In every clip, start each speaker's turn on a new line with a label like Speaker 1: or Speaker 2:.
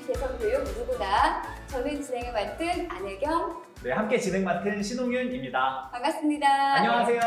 Speaker 1: 인식 개선 교육 누구나. 저는 진행을 맡은 안혜경.
Speaker 2: 네, 함께 진행 맡은 신홍윤입니다.
Speaker 1: 반갑습니다.
Speaker 2: 안녕하세요.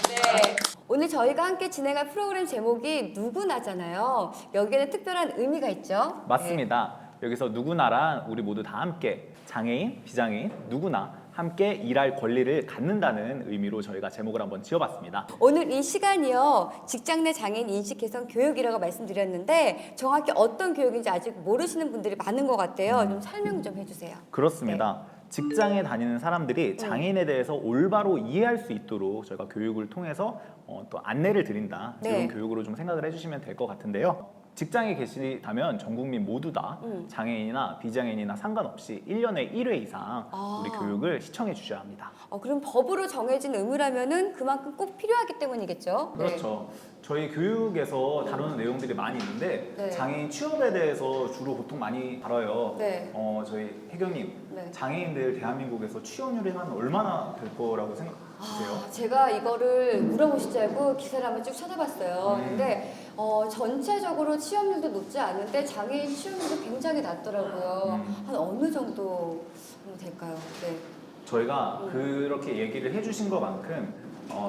Speaker 1: 네. 오늘 저희가 함께 진행할 프로그램 제목이 누구나잖아요. 여기에는 특별한 의미가 있죠.
Speaker 2: 맞습니다. 여기서 누구나란 우리 모두 다 함께 장애인, 비장애인 누구나 함께 일할 권리를 갖는다는 의미로 저희가 제목을 한번 지어봤습니다.
Speaker 1: 오늘 이 시간이요, 직장 내 장애인 인식 개선 교육이라고 말씀드렸는데 정확히 어떤 교육인지 아직 모르시는 분들이 많은 것 같아요. 좀 설명 좀 해주세요.
Speaker 2: 그렇습니다. 직장에 다니는 사람들이 장애인에 대해서 올바로 이해할 수 있도록 저희가 교육을 통해서 또 안내를 드린다.
Speaker 1: 네.
Speaker 2: 이런 교육으로 좀 생각을 해주시면 될 것 같은데요. 직장에 계시다면 전 국민 모두 다 장애인이나 비장애인이나 상관없이 1년에 1회 이상 우리 교육을 시청해 주셔야 합니다.
Speaker 1: 그럼 법으로 정해진 의무라면은 그만큼 꼭 필요하기 때문이겠죠?
Speaker 2: 그렇죠. 저희 교육에서 다루는 내용들이 많이 있는데
Speaker 1: 네.
Speaker 2: 장애인 취업에 대해서 주로 보통 많이 다뤄요.
Speaker 1: 네.
Speaker 2: 저희 혜경님,
Speaker 1: 네.
Speaker 2: 장애인들 대한민국에서 취업률이 한 얼마나 될 거라고 생각하세요?
Speaker 1: 제가 이거를 물어보실 줄 알고 기사를 한번 쭉 찾아봤어요. 근데 전체적으로 취업률도 높지 않은데 장애인 취업률도 굉장히 낮더라고요. 한 어느 정도 될까요? 네.
Speaker 2: 저희가 그렇게 얘기를 해주신 것만큼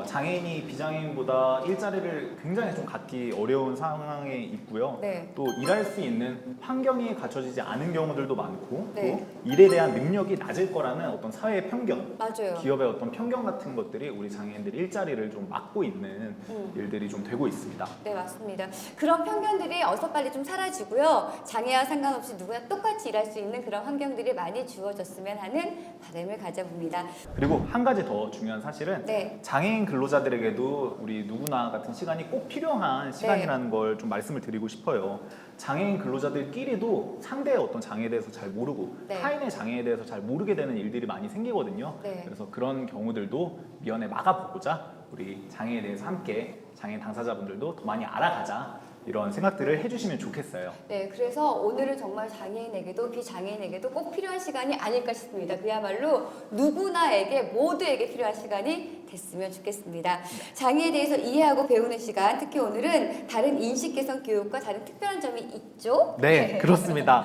Speaker 2: 장애인이 비장애인보다 일자리를 굉장히 좀 갖기 어려운 상황에 있고요.
Speaker 1: 네.
Speaker 2: 또 일할 수 있는 환경이 갖춰지지 않은 경우들도 많고
Speaker 1: 네.
Speaker 2: 또 일에 대한 능력이 낮을 거라는 어떤 사회의 편견,
Speaker 1: 맞아요.
Speaker 2: 기업의 어떤 편견 같은 것들이 우리 장애인들 일자리를 좀 막고 있는 일들이 좀 되고 있습니다.
Speaker 1: 네, 맞습니다. 그런 편견들이 어서 빨리 좀 사라지고요. 장애와 상관없이 누구나 똑같이 일할 수 있는 그런 환경들이 많이 주어졌으면 하는 바람을 가져봅니다.
Speaker 2: 그리고 한 가지 더 중요한 사실은
Speaker 1: 네.
Speaker 2: 장애인 근로자들에게도 우리 누구나 같은 시간이 꼭 필요한 시간이라는 걸 좀 말씀을 드리고 싶어요. 장애인 근로자들끼리도 상대의 어떤 장애에 대해서 잘 모르고
Speaker 1: 네.
Speaker 2: 타인의 장애에 대해서 잘 모르게 되는 일들이 많이 생기거든요.
Speaker 1: 네.
Speaker 2: 그래서 그런 경우들도 미연에 막아보고자 우리 장애에 대해서 함께 장애인 당사자분들도 더 많이 알아가자 이런 생각들을 해주시면 좋겠어요.
Speaker 1: 네, 그래서 오늘은 정말 장애인에게도 비장애인에게도 꼭 필요한 시간이 아닐까 싶습니다. 그야말로 누구나에게 모두에게 필요한 시간이 됐으면 좋겠습니다. 장애에 대해서 이해하고 배우는 시간, 특히 오늘은 다른 인식 개선 교육과 다른 특별한 점이 있죠?
Speaker 2: 네, 그렇습니다.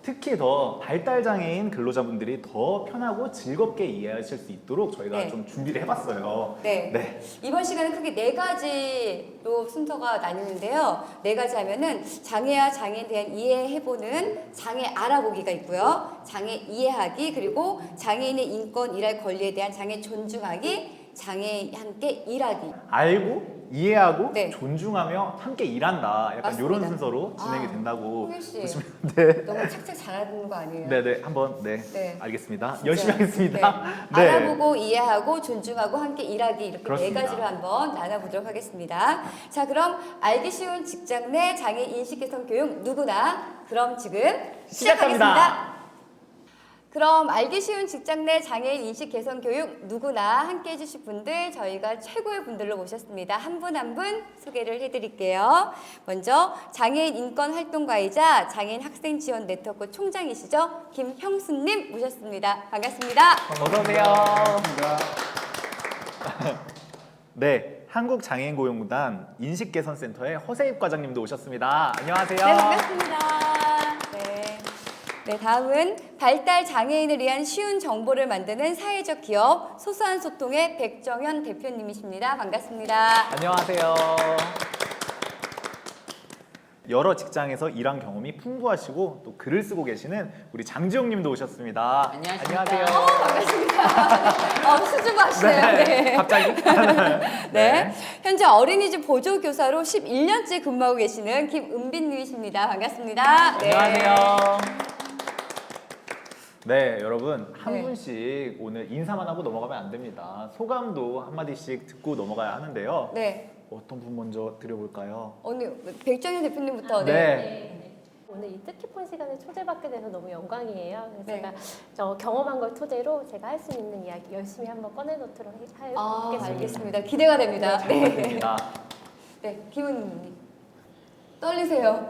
Speaker 2: 특히 더 발달장애인 근로자분들이 더 편하고 즐겁게 이해하실 수 있도록 저희가
Speaker 1: 네.
Speaker 2: 좀 준비를 해봤어요.
Speaker 1: 네.
Speaker 2: 네.
Speaker 1: 이번 시간은 크게 4가지로 순서가 나뉘는데요. 4가지 하면은 장애와 장애에 대한 이해해보는 장애 알아보기가 있고요. 장애 이해하기, 그리고 장애인의 인권, 일할 권리에 대한 장애 존중하기, 장애 함께 일하기.
Speaker 2: 알고 이해하고
Speaker 1: 네.
Speaker 2: 존중하며 함께 일한다. 약간
Speaker 1: 맞습니다.
Speaker 2: 이런 순서로 진행이
Speaker 1: 아,
Speaker 2: 된다고
Speaker 1: 홍일 씨.
Speaker 2: 보시면 네.
Speaker 1: 너무 착착 잘하는 거 아니에요?
Speaker 2: 네네 한번 네,
Speaker 1: 네.
Speaker 2: 알겠습니다.
Speaker 1: 진짜.
Speaker 2: 열심히 하겠습니다.
Speaker 1: 네. 알아보고 이해하고 존중하고 함께 일하기, 이렇게
Speaker 2: 그렇습니다.
Speaker 1: 4가지로 한번 나눠보도록 하겠습니다. 자, 그럼 알기 쉬운 직장 내 장애 인식 개선 교육 누구나, 그럼 지금 시작하겠습니다. 그럼 알기 쉬운 직장 내 장애인 인식 개선 교육 누구나 함께 해주실 분들 저희가 최고의 분들로 모셨습니다. 한 분 한 분 소개를 해드릴게요. 먼저 장애인 인권 활동가이자 장애인 학생 지원 네트워크 총장이시죠, 김형순님 모셨습니다. 반갑습니다.
Speaker 2: 어서 오세요. 네, 한국장애인고용공단 인식개선센터의 허세입 과장님도 오셨습니다. 안녕하세요.
Speaker 1: 네, 반갑습니다. 네, 다음은 발달 장애인을 위한 쉬운 정보를 만드는 사회적 기업 소소한 소통의 백정현 대표님이십니다. 반갑습니다.
Speaker 2: 안녕하세요. 여러 직장에서 일한 경험이 풍부하시고 또 글을 쓰고 계시는 우리 장지용 님도 오셨습니다. 안녕하세요.
Speaker 1: 반갑습니다. 수줍어 하시네요. 네.
Speaker 2: 갑자기?
Speaker 1: 네. 현재 어린이집 보조교사로 11년째 근무하고 계시는 김은빈 님이십니다. 반갑습니다. 네.
Speaker 2: 안녕하세요. 네, 여러분 한
Speaker 1: 네.
Speaker 2: 분씩 오늘 인사만 하고 넘어가면 안 됩니다. 소감도 한마디씩 듣고 넘어가야 하는데요.
Speaker 1: 네.
Speaker 2: 어떤 분 먼저 드려볼까요?
Speaker 1: 오늘 백정현 대표님부터.
Speaker 2: 네.
Speaker 3: 오늘 이 뜻깊은 시간에 초대받게 돼서 너무 영광이에요. 그래서
Speaker 1: 네.
Speaker 3: 제가 저 경험한 걸 토대로 제가 할 수 있는 이야기 열심히 한번 꺼내놓도록 하겠습니다.
Speaker 1: 알겠습니다. 기대가 됩니다.
Speaker 2: 잘
Speaker 1: 네.
Speaker 2: 부탁드립니다.
Speaker 1: 네, 김은님. 떨리세요?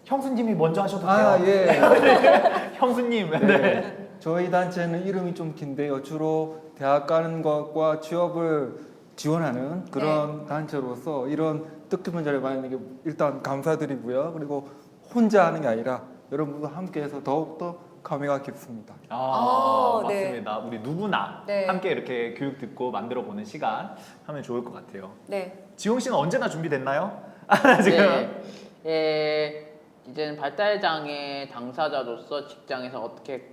Speaker 2: 형수님이 먼저 하셔도 돼요.
Speaker 4: 아, 예.
Speaker 2: 형수님.
Speaker 4: 네. 저희 단체는 이름이 좀 긴데요. 주로 대학 가는 것과 취업을 지원하는 그런 단체로서 이런 뜻깊은 자리에 와 있는 게 일단 감사드리고요. 그리고 혼자 하는 게 아니라 여러분과 함께해서 더욱더 감회가 깊습니다.
Speaker 1: 네.
Speaker 2: 맞습니다. 우리 누구나
Speaker 1: 네.
Speaker 2: 함께 이렇게 교육 듣고 만들어 보는 시간 하면 좋을 것 같아요.
Speaker 1: 네.
Speaker 2: 지용 씨는 언제나 준비됐나요? 지금
Speaker 5: 네. 예, 이제는 발달장애 당사자로서 직장에서 어떻게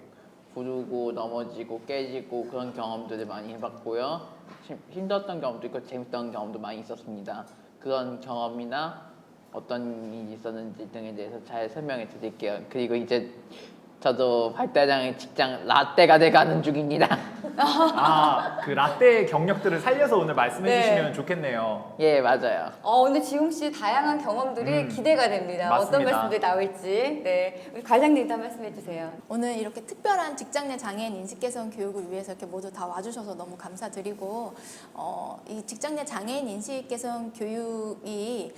Speaker 5: 구르고 넘어지고 깨지고 그런 경험들을 많이 해봤고요. 힘들었던 경험도 있고 재밌던 경험도 많이 있었습니다. 그런 경험이나 어떤 일이 있었는지 등에 대해서 잘 설명해 드릴게요. 그리고 이제 저도 발달장애 직장 라떼가 돼가는 중입니다.
Speaker 2: 그 라떼 경력들을 살려서 오늘 말씀해
Speaker 1: 네.
Speaker 2: 주시면 좋겠네요.
Speaker 5: 예, 맞아요.
Speaker 1: 오늘 지용 씨 다양한 경험들이 기대가 됩니다. 어떤
Speaker 2: 맞습니다.
Speaker 1: 말씀들이 나올지. 네. 우리 과장님도 한 말씀 해주세요.
Speaker 6: 오늘 이렇게 특별한 직장 내 장애인 인식 개선 교육을 위해서 이렇게 모두 다 와주셔서 너무 감사드리고 이 직장 내 장애인 인식 개선 교육이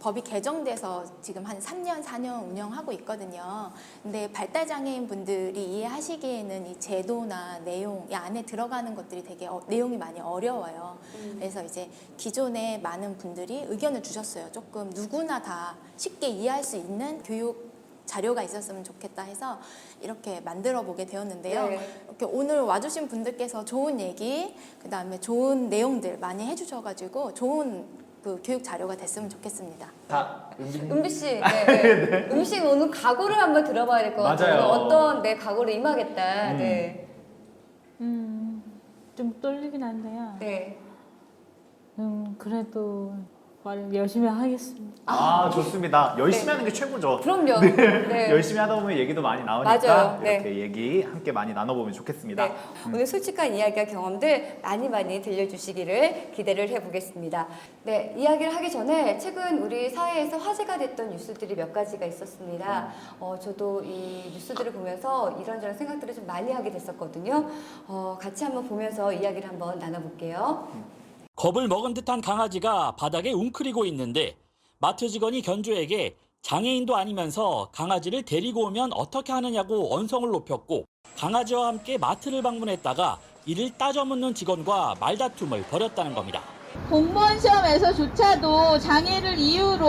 Speaker 6: 법이 개정돼서 지금 한 3년, 4년 운영하고 있거든요. 근데 발달 장애인 분들이 이해하시기에는 이 제도나 내용, 이 안에 들어가는 것들이 되게 내용이 많이 어려워요. 그래서 이제 기존에 많은 분들이 의견을 주셨어요. 조금 누구나 다 쉽게 이해할 수 있는 교육 자료가 있었으면 좋겠다 해서 이렇게 만들어 보게 되었는데요.
Speaker 1: 네.
Speaker 6: 이렇게 오늘 와주신 분들께서 좋은 얘기, 그 다음에 좋은 내용들 많이 해주셔가지고 좋은 그 교육 자료가 됐으면 좋겠습니다.
Speaker 2: 자,
Speaker 1: 은비 씨, 네. 은비 씨 오늘 각오를 한번 들어봐야 될 것 같아요.
Speaker 2: 맞아요.
Speaker 1: 어떤 내 각오로 임하겠다. 네.
Speaker 7: 좀 떨리긴 한데요.
Speaker 1: 네.
Speaker 7: 그래도 말을 열심히 하겠습니다.
Speaker 2: 좋습니다. 열심히 하는 게 최고죠.
Speaker 1: 그럼요. 네.
Speaker 2: 열심히 하다 보면 얘기도 많이 나오니까
Speaker 1: 맞아요.
Speaker 2: 이렇게
Speaker 1: 네.
Speaker 2: 얘기 함께 많이 나눠보면 좋겠습니다.
Speaker 1: 네. 오늘 솔직한 이야기와 경험들 많이 들려주시기를 기대를 해보겠습니다. 네, 이야기를 하기 전에 최근 우리 사회에서 화제가 됐던 뉴스들이 몇 가지가 있었습니다. 저도 이 뉴스들을 보면서 이런저런 생각들을 좀 많이 하게 됐었거든요. 같이 한번 보면서 이야기를 한번 나눠볼게요.
Speaker 8: 겁을 먹은 듯한 강아지가 바닥에 웅크리고 있는데 마트 직원이 견주에게 장애인도 아니면서 강아지를 데리고 오면 어떻게 하느냐고 언성을 높였고 강아지와 함께 마트를 방문했다가 이를 따져 묻는 직원과 말다툼을 벌였다는 겁니다.
Speaker 9: 공무원 시험에서조차도 장애를 이유로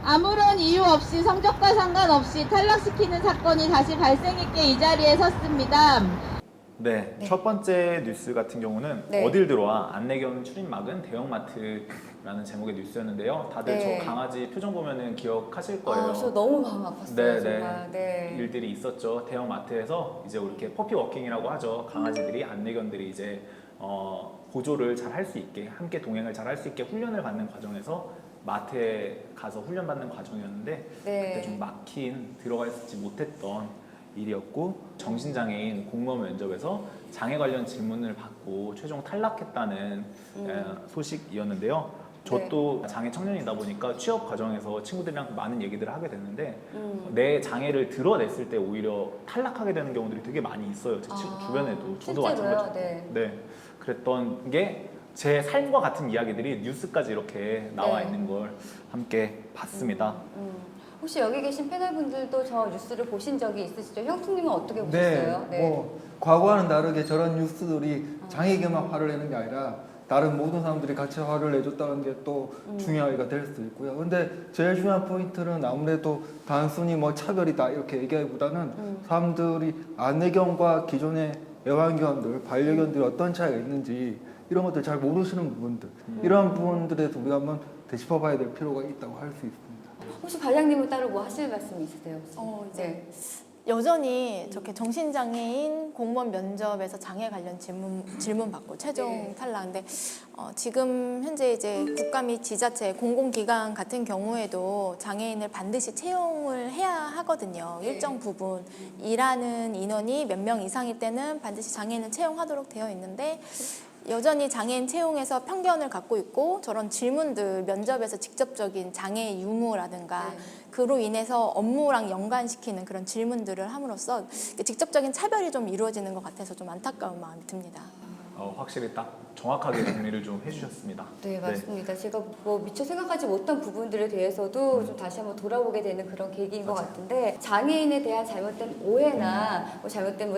Speaker 9: 아무런 이유 없이 성적과 상관없이 탈락시키는 사건이 다시 발생했기에 이 자리에 섰습니다.
Speaker 2: 네, 첫 번째 뉴스 같은 경우는
Speaker 1: 네.
Speaker 2: 어딜 들어와 안내견 출입막은 대형마트라는 제목의 뉴스였는데요. 다들
Speaker 1: 네.
Speaker 2: 저 강아지 표정 보면은 기억하실 거예요.
Speaker 1: 저 너무 마음 아팠어요.
Speaker 2: 네,
Speaker 1: 정말. 네.
Speaker 2: 일들이 있었죠. 대형마트에서 이제 이렇게 퍼피 워킹이라고 하죠. 강아지들이 안내견들이 이제 보조를 잘 할 수 있게 함께 동행을 잘 할 수 있게 훈련을 받는 과정에서 마트에 가서 훈련 받는 과정이었는데
Speaker 1: 네.
Speaker 2: 그때 좀 막힌 들어가지 못했던 일이었고 정신장애인 공무원 면접에서 장애 관련 질문을 받고 최종 탈락했다는 소식이었는데요. 저도 장애 청년이다 보니까 취업 과정에서 친구들이랑 많은 얘기들을 하게 됐는데 내 장애를 드러냈을 때 오히려 탈락하게 되는 경우들이 되게 많이 있어요. 제 주변에도 저도
Speaker 1: 실제로요?
Speaker 2: 마찬가지고
Speaker 1: 네.
Speaker 2: 그랬던 게 제 삶과 같은 이야기들이 뉴스까지 이렇게 나와
Speaker 1: 네.
Speaker 2: 있는 걸 함께 봤습니다.
Speaker 1: 혹시 여기 계신 패널분들도 저 뉴스를 보신 적이 있으시죠? 형수님은 어떻게
Speaker 4: 네,
Speaker 1: 보셨어요?
Speaker 4: 과거와는 다르게 저런 뉴스들이 장애인만 화를 내는 게 아니라 다른 모든 사람들이 같이 화를 내줬다는 게 또 중요하게 될 수 있고요. 근데 제일 중요한 포인트는 아무래도 단순히 뭐 차별이다 이렇게 얘기하기보다는 사람들이 안내견과 기존의 애완견들, 반려견들이 어떤 차이가 있는지 이런 것들 잘 모르시는 부분들 이러한 부분들에 대해서 우리가 한번 되짚어봐야 될 필요가 있다고 할 수 있습니다.
Speaker 1: 혹시 과장님은 따로 뭐 하실 말씀이 있으세요? 혹시?
Speaker 6: 이제 여전히 저렇게 정신장애인 공무원 면접에서 장애 관련 질문 받고 최종 탈락인데 지금 현재 이제 국가 및 지자체 공공기관 같은 경우에도 장애인을 반드시 채용을 해야 하거든요. 일정 부분 일하는 인원이 몇 명 이상일 때는 반드시 장애인을 채용하도록 되어 있는데 여전히 장애인 채용에서 편견을 갖고 있고 저런 질문들 면접에서 직접적인 장애 유무라든가 그로 인해서 업무랑 연관시키는 그런 질문들을 함으로써 직접적인 차별이 좀 이루어지는 것 같아서 좀 안타까운 마음이 듭니다.
Speaker 2: 확실히 딱 정확하게 정리를 좀 해주셨습니다.
Speaker 1: 네, 맞습니다. 제가 뭐 미처 생각하지 못한 부분들에 대해서도 좀 다시 한번 돌아보게 되는 그런 계기인 것 같은데, 장애인에 대한 잘못된 오해나 뭐 잘못된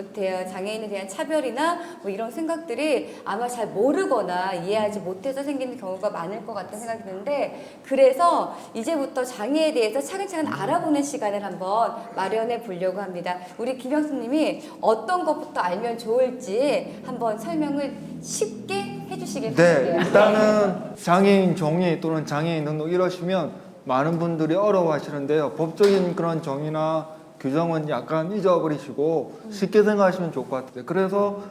Speaker 1: 장애인에 대한 차별이나 뭐 이런 생각들이 아마 잘 모르거나 이해하지 못해서 생기는 경우가 많을 것 같다는 생각이 드는데, 그래서 이제부터 장애에 대해서 차근차근 알아보는 시간을 한번 마련해 보려고 합니다. 우리 김영수님이 어떤 것부터 알면 좋을지 한번 설명을 쉽게 해주시길
Speaker 4: 네,
Speaker 1: 바랄게요.
Speaker 4: 일단은 장애인 정의 또는 장애인 등록 이러시면 많은 분들이 어려워하시는데요. 법적인 그런 정의나 규정은 약간 잊어버리시고 쉽게 생각하시면 좋을 것 같아요. 그래서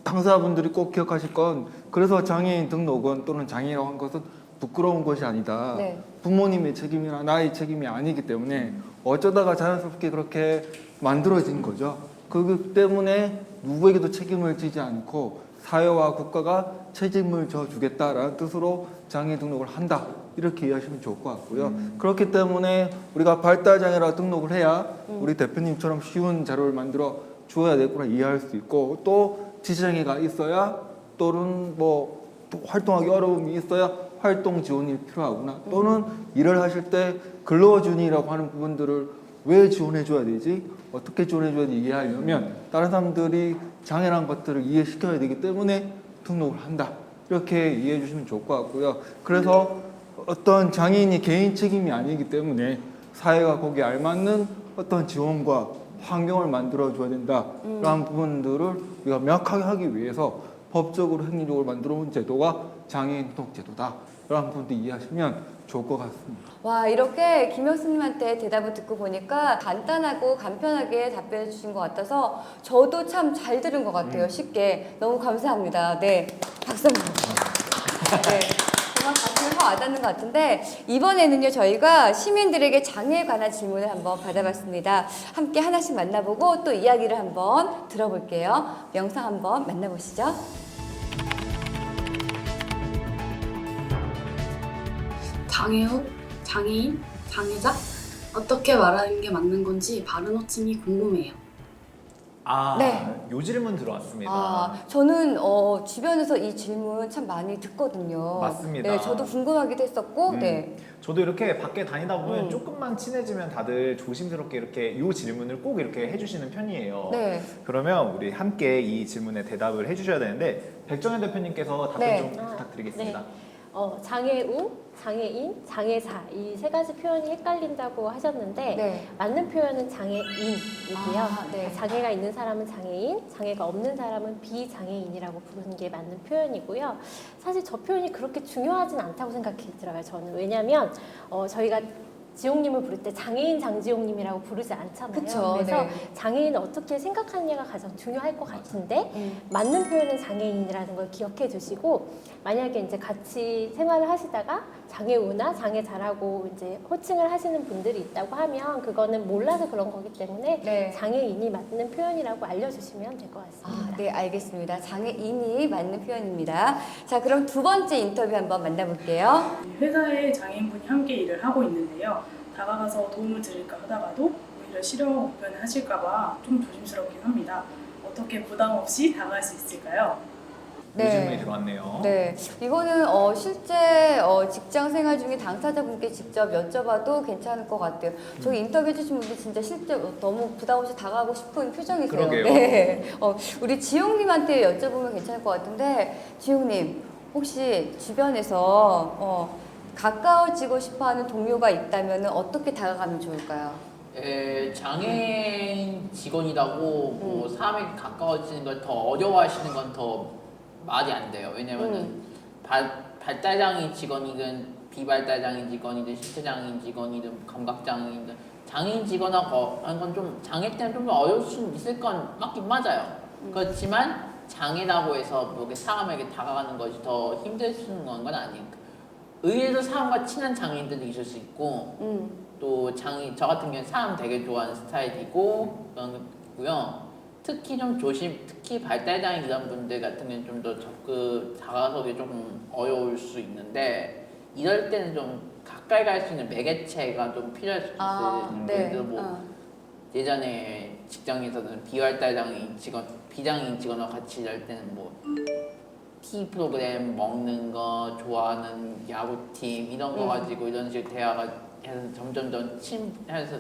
Speaker 4: 당사자분들이 꼭 기억하실 건, 그래서 장애인 등록은 또는 장애인이라고 한 것은 부끄러운 것이 아니다.
Speaker 1: 네.
Speaker 4: 부모님의 책임이나 나의 책임이 아니기 때문에 어쩌다가 자연스럽게 그렇게 만들어진 거죠. 그렇기 때문에 누구에게도 책임을 지지 않고 사회와 국가가 책임을 져주겠다라는 뜻으로 장애 등록을 한다, 이렇게 이해하시면 좋을 것 같고요. 그렇기 때문에 우리가 발달장애라 등록을 해야 우리 대표님처럼 쉬운 자료를 만들어 주어야 되구나 이해할 수 있고, 또 지체장애가 있어야 또는 뭐 또 활동하기 어려움이 있어야 활동 지원이 필요하구나, 또는 일을 하실 때 근로지원이라고 하는 부분들을 왜 지원해 줘야 되지, 어떻게 지원해 줘야 되지 이해하려면 다른 사람들이 장애라는 것들을 이해시켜야 되기 때문에 등록을 한다, 이렇게 이해해 주시면 좋을 것 같고요. 그래서 어떤 장애인이 개인 책임이 아니기 때문에 사회가 거기에 알맞는 어떤 지원과 환경을 만들어 줘야 된다라는 부분들을 우리가 명확하게 하기 위해서 법적으로 행정적으로 만들어 온 제도가 장애인 등록 제도다, 라는 부분도 이해하시면 좋을 것 같습니다.
Speaker 1: 와, 이렇게 김영수님한테 대답을 듣고 보니까 간단하고 간편하게 답변해 주신 것 같아서 저도 참 잘 들은 것 같아요. 쉽게. 너무 감사합니다. 네, 박수 한번. 네, 정말 가슴에 확 와닿는 것 같은데, 이번에는요 저희가 시민들에게 장애에 관한 질문을 한번 받아봤습니다. 함께 하나씩 만나보고 또 이야기를 한번 들어볼게요. 영상 한번 만나보시죠.
Speaker 10: 장애우, 장애인, 장애자? 어떻게 말하는 게 맞는 건지 바른 호칭이 궁금해요.
Speaker 1: 네.
Speaker 2: 요 질문 들어왔습니다.
Speaker 1: 저는 주변에서 이 질문 참 많이 듣거든요.
Speaker 2: 맞습니다.
Speaker 1: 네, 저도 궁금하기도 했었고, 네.
Speaker 2: 저도 이렇게 밖에 다니다 보면 조금만 친해지면 다들 조심스럽게 이렇게 이 질문을 꼭 이렇게 해주시는 편이에요.
Speaker 1: 네.
Speaker 2: 그러면 우리 함께 이 질문에 대답을 해주셔야 되는데, 백정현 대표님께서 답변
Speaker 1: 네.
Speaker 2: 좀 부탁드리겠습니다.
Speaker 3: 장애우, 장애인, 장애사 이 세 가지 표현이 헷갈린다고 하셨는데
Speaker 1: 네.
Speaker 3: 맞는 표현은 장애인이고요.
Speaker 1: 네.
Speaker 3: 장애가 있는 사람은 장애인, 장애가 없는 사람은 비장애인이라고 부르는 게 맞는 표현이고요. 사실 저 표현이 그렇게 중요하진 않다고 생각이 들어요. 저는. 왜냐하면 저희가 지용님을 부를 때 장애인 장지용님이라고 부르지 않잖아요.
Speaker 1: 그쵸,
Speaker 3: 그래서
Speaker 1: 네.
Speaker 3: 장애인을 어떻게 생각하느냐가 가장 중요할 것 같은데 맞는 표현은 장애인이라는 걸 기억해 두시고, 만약에 이제 같이 생활을 하시다가 장애우나 장애자라고 이제 호칭을 하시는 분들이 있다고 하면 그거는 몰라서 그런 거기 때문에
Speaker 1: 네.
Speaker 3: 장애인이 맞는 표현이라고 알려주시면 될 것 같습니다.
Speaker 1: 네, 알겠습니다. 장애인이 맞는 표현입니다. 자, 그럼 두 번째 인터뷰 한번 만나볼게요.
Speaker 11: 회사에 장애인분이 함께 일을 하고 있는데요. 다가가서 도움을 드릴까 하다가도 오히려 싫어 우편을 하실까봐 좀 조심스럽긴 합니다. 어떻게 부담 없이 다가갈 수 있을까요?
Speaker 2: 이 질문이 들어왔네요.
Speaker 1: 네, 이거는 실제 직장 생활 중에 당사자분께 직접 여쭤봐도 괜찮을 것 같아요. 저기 인터뷰 해주신 분들 진짜 실제 너무 부담 없이 다가가고 싶은 표정이세요.
Speaker 2: 그러게요.
Speaker 1: 네. 우리 지용님한테 여쭤보면 괜찮을 것 같은데, 지용님 혹시 주변에서 가까워지고 싶어하는 동료가 있다면 어떻게 다가가면 좋을까요?
Speaker 5: 장애인 직원이라고 뭐 사람에게 가까워지는 걸 더 어려워하시는 건 더 말이 안 돼요. 왜냐면은 발달장애인 직원이든 비발달장애인 직원이든 신체장애인 직원이든 감각장애인이든 장애인 직원하고 하는 건 좀 장애 때문에 좀 어려울 수 있을 건 맞긴 맞아요. 그렇지만 장애라고 해서 뭐 사람에게 다가가는 것이 더 힘들 수 있는 건 아니니까. 의외로 사람과 친한 장애인들도 있을 수 있고 또 저 같은 경우는 사람 되게 좋아하는 스타일이고 그런 거고요. 특히 발달장애 이런 분들 같은 경우는 좀 더 다가서기 조금 어려울 수 있는데, 이럴 때는 좀 가까이 갈 수 있는 매개체가 좀 필요할 수 있어요. 예를 들어 뭐 예전에 직장에서는 비발달장애인 직원, 비장애인 직원과 같이 일할 때는 뭐 TV 프로그램, 먹는 거, 좋아하는 야구팀 이런 거 가지고 이런 식으로 대화가 해서 점점점 친해서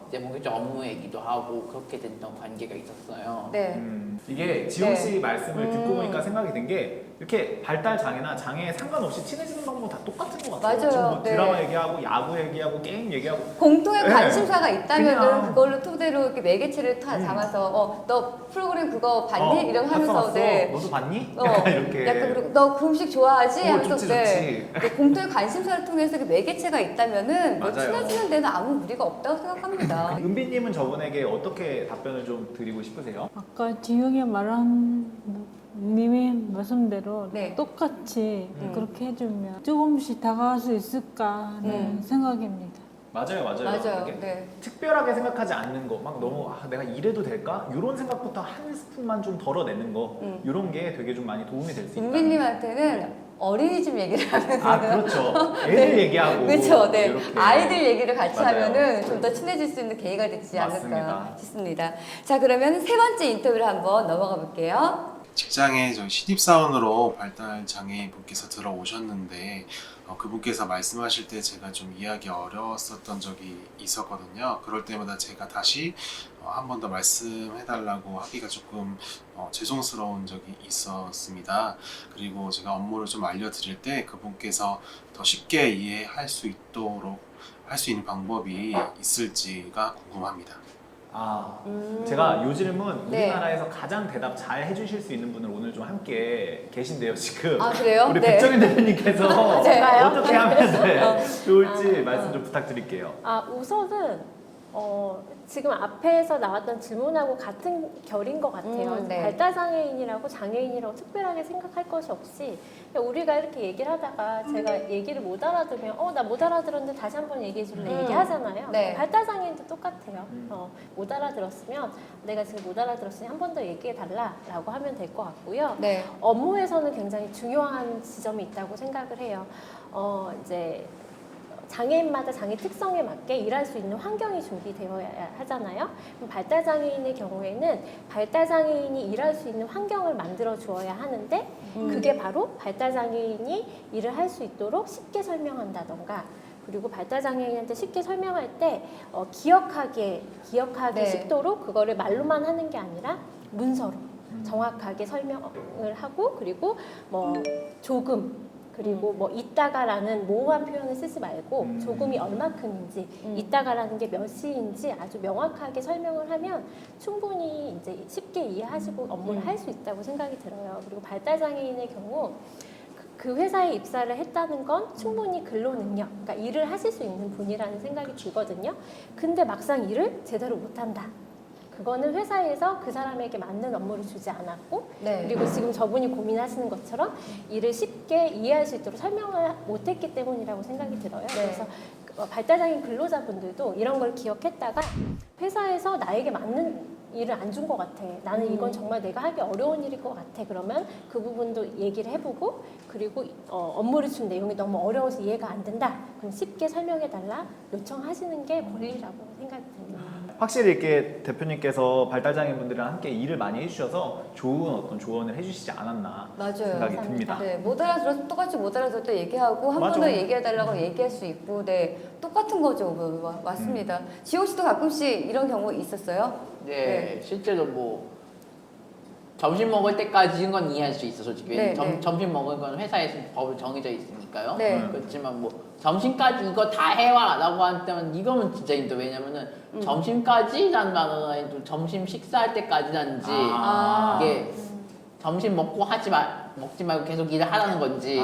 Speaker 5: 이제 본격적 업무 얘기도 하고 그렇게 됐던 관계가 있었어요.
Speaker 1: 네.
Speaker 2: 이게 지용 씨
Speaker 1: 네.
Speaker 2: 말씀을 듣고 보니까 생각이 든 게 이렇게 발달 장애나 장애에 상관없이 친해지는 방법 다 똑같은 것 같아요.
Speaker 1: 맞아요.
Speaker 2: 지금 뭐
Speaker 1: 네.
Speaker 2: 드라마 얘기하고 야구 얘기하고 게임 얘기하고
Speaker 1: 공통의
Speaker 2: 네.
Speaker 1: 관심사가 있다면은
Speaker 2: 그냥-
Speaker 1: 그걸로 토대로 이렇게 매개체를 담아서 너 프로그램 그거 봤니? 이런 하면서
Speaker 2: 봤어.
Speaker 1: 네.
Speaker 2: 너도 봤니?
Speaker 1: 어,
Speaker 2: 약간 이렇게.
Speaker 1: 약간 그리고 너 그 음식 좋아하지? 하면서
Speaker 2: 좋지, 좋지.
Speaker 1: 그 공통의 관심사를 통해서 그 매개체가 있다면은 뭐
Speaker 2: 맞아요.
Speaker 1: 친해지는 데는 아무 무리가 없다고 생각합니다.
Speaker 2: 은비님은 저분에게 어떻게 답변을 좀 드리고 싶으세요?
Speaker 7: 아까 지용이 말한 님의 말씀대로
Speaker 1: 네.
Speaker 7: 똑같이 그렇게 해주면 조금씩 다가갈 수 있을까 하는 생각입니다.
Speaker 2: 맞아요.
Speaker 1: 맞아요.
Speaker 2: 이게
Speaker 1: 네.
Speaker 2: 특별하게 생각하지 않는 거, 막 너무 내가 이래도 될까? 이런 생각부터 한 스푼만 좀 덜어내는 거, 이런 게 되게 좀 많이 도움이 될 수 있다.
Speaker 1: 은비님한테는 어린이집 얘기를 하면서
Speaker 2: 아 그렇죠. 애들 얘기하고
Speaker 1: 그렇죠. 네.
Speaker 2: 이렇게.
Speaker 1: 아이들 얘기를 같이
Speaker 2: 맞아요.
Speaker 1: 하면은 좀 더 친해질 수 있는 계기가 되지 않을까
Speaker 2: 맞습니다.
Speaker 1: 싶습니다. 자, 그러면 세 번째 인터뷰를 한번 넘어가 볼게요.
Speaker 12: 직장에 저희 신입사원으로 발달장애인 분께서 들어오셨는데 그분께서 말씀하실 때 제가 좀 이해하기 어려웠었던 적이 있었거든요. 그럴 때마다 제가 다시 한 번 더 말씀해달라고 하기가 조금 죄송스러운 적이 있었습니다. 그리고 제가 업무를 좀 알려드릴 때 그분께서 더 쉽게 이해할 수 있도록 할 수 있는 방법이 있을지가 궁금합니다.
Speaker 2: 제가 요 질문
Speaker 1: 네.
Speaker 2: 우리나라에서 가장 대답 잘 해주실 수 있는 분을 오늘 좀 함께 계신데요, 지금.
Speaker 1: 아, 그래요?
Speaker 2: 우리
Speaker 1: 네.
Speaker 2: 백정인 대표님께서
Speaker 3: 제가요?
Speaker 2: 어떻게 하면 좋을지 말씀 좀 부탁드릴게요.
Speaker 3: 우선은 지금 앞에서 나왔던 질문하고 같은 결인 것 같아요.
Speaker 1: 네.
Speaker 3: 발달장애인이라고 장애인이라고 특별하게 생각할 것이 없이 그냥 우리가 이렇게 얘기를 하다가 제가 얘기를 못 알아들으면 나 못 알아들었는데 다시 한번 얘기해 줄래 얘기하잖아요.
Speaker 1: 네.
Speaker 3: 발달장애인도 똑같아요. 못 알아들었으면 내가 지금 못 알아들었으니 한 번 더 얘기해 달라라고 하면 될 것 같고요.
Speaker 1: 네.
Speaker 3: 업무에서는 굉장히 중요한 지점이 있다고 생각을 해요. 이제 장애인마다 장애 특성에 맞게 일할 수 있는 환경이 준비되어야 하잖아요. 그럼 발달장애인의 경우에는 발달장애인이 일할 수 있는 환경을 만들어 주어야 하는데 그게 바로 발달장애인이 일을 할 수 있도록 쉽게 설명한다던가 그리고 발달장애인한테 쉽게 설명할 때 기억하기
Speaker 1: 네.
Speaker 3: 쉽도록 그거를 말로만 하는 게 아니라 문서로 정확하게 설명을 하고 그리고 뭐 조금 그리고 뭐 이따가라는 모호한 표현을 쓰지 말고 조금이 얼마큼인지 이따가라는 게 몇 시인지 아주 명확하게 설명을 하면 충분히 이제 쉽게 이해하시고 업무를 할 수 있다고 생각이 들어요. 그리고 발달장애인의 경우 그 회사에 입사를 했다는 건 충분히 근로 능력, 그러니까 일을 하실 수 있는 분이라는 생각이 들거든요. 근데 막상 일을 제대로 못한다. 그거는 회사에서 그 사람에게 맞는 업무를 주지 않았고
Speaker 1: 네.
Speaker 3: 그리고 지금 저분이 고민하시는 것처럼 일을 쉽게 이해할 수 있도록 설명을 못했기 때문이라고 생각이 들어요. 그래서 발달장애인 근로자분들도 이런 걸 기억했다가 회사에서 나에게 맞는 일을 안 준 것 같아. 나는 이건 정말 내가 하기 어려운 일일 것 같아. 그러면 그 부분도 얘기를 해보고 그리고 업무를 준 내용이 너무 어려워서 이해가 안 된다. 그럼 쉽게 설명해달라 요청하시는 게 권리라고 생각이 듭니다.
Speaker 2: 확실히 이렇게 대표님께서 발달장애인 분들이랑 함께 일을 많이 해주셔서 좋은 어떤 조언을 해주시지 않았나
Speaker 1: 맞아요.
Speaker 2: 생각이 듭니다.
Speaker 1: 네, 못 알아들어서 똑같이 못 알아들었다 얘기하고 한 번
Speaker 2: 맞아.
Speaker 1: 더 얘기해달라고 얘기할 수 있고, 네, 똑같은 거죠. 맞습니다. 지용 씨도 가끔씩 이런 경우 있었어요?
Speaker 5: 네, 실제로 뭐 점심 먹을 때까지인 건 이해할 수 있어 솔직히.
Speaker 1: 네,
Speaker 5: 왜냐면
Speaker 1: 네.
Speaker 5: 점심 먹을 건 회사에서 법을 정해져 있으니까요.
Speaker 1: 네.
Speaker 5: 그렇지만 뭐 점심까지 이거 다 해와라고 한다면 이거는 진짜 힘들어. 왜냐면은 점심까지라는 말은 해도 점심 식사할 때까지라는지 이게 점심 먹고 먹지 말고 계속 일을 하라는 건지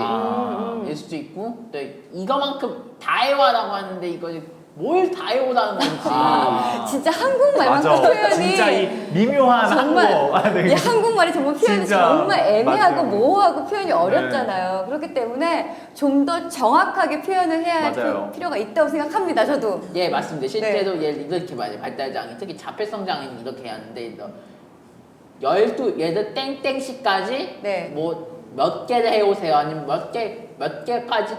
Speaker 5: 일 수도 있고 또 이거만큼 다 해와라고 하는데 이거 뭘 다 해오라는 건지
Speaker 1: 진짜 한국말만
Speaker 2: 맞아.
Speaker 1: 표현이
Speaker 2: 진짜 이 미묘한
Speaker 1: 정말
Speaker 2: 한국어. 네.
Speaker 1: 이 한국말이 정말 표현이
Speaker 2: 진짜
Speaker 1: 정말 애매하고
Speaker 2: 맞아요.
Speaker 1: 모호하고 표현이 어렵잖아요. 그렇기 때문에 좀 더 정확하게 표현을 해야 할
Speaker 2: 맞아요.
Speaker 1: 필요가 있다고 생각합니다. 저도.
Speaker 5: 예 맞습니다. 실제로 얘를 이렇게 말해요. 발달장애 특히 자폐성 장애는 이렇게 해야 하는데 12 얘들 땡땡시까지
Speaker 1: 네.
Speaker 5: 뭐 몇 개를 해오세요. 아니면 몇 몇 개까지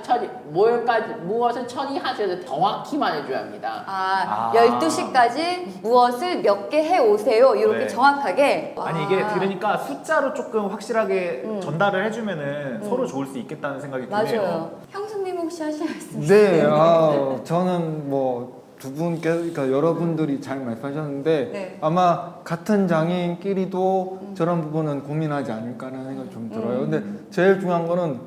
Speaker 5: 무엇을 처리하셔야 정확히만 해줘야 합니다.
Speaker 1: 12시까지 무엇을 몇 개 해오세요. 이렇게
Speaker 2: 네.
Speaker 1: 정확하게.
Speaker 2: 아니 이게 들으니까 숫자로 조금 확실하게 전달을 해주면은 서로 좋을 수 있겠다는 생각이 드네요.
Speaker 1: 맞아요. 형수님 혹시 하실 말씀
Speaker 4: 네,
Speaker 1: 있으세요?
Speaker 4: 저는 뭐 두 분께 그러니까 여러분들이 잘 말씀하셨는데
Speaker 1: 네.
Speaker 4: 아마 같은 장애인끼리도 저런 부분은 고민하지 않을까라는 생각이 좀 들어요. 근데 제일 중요한 거는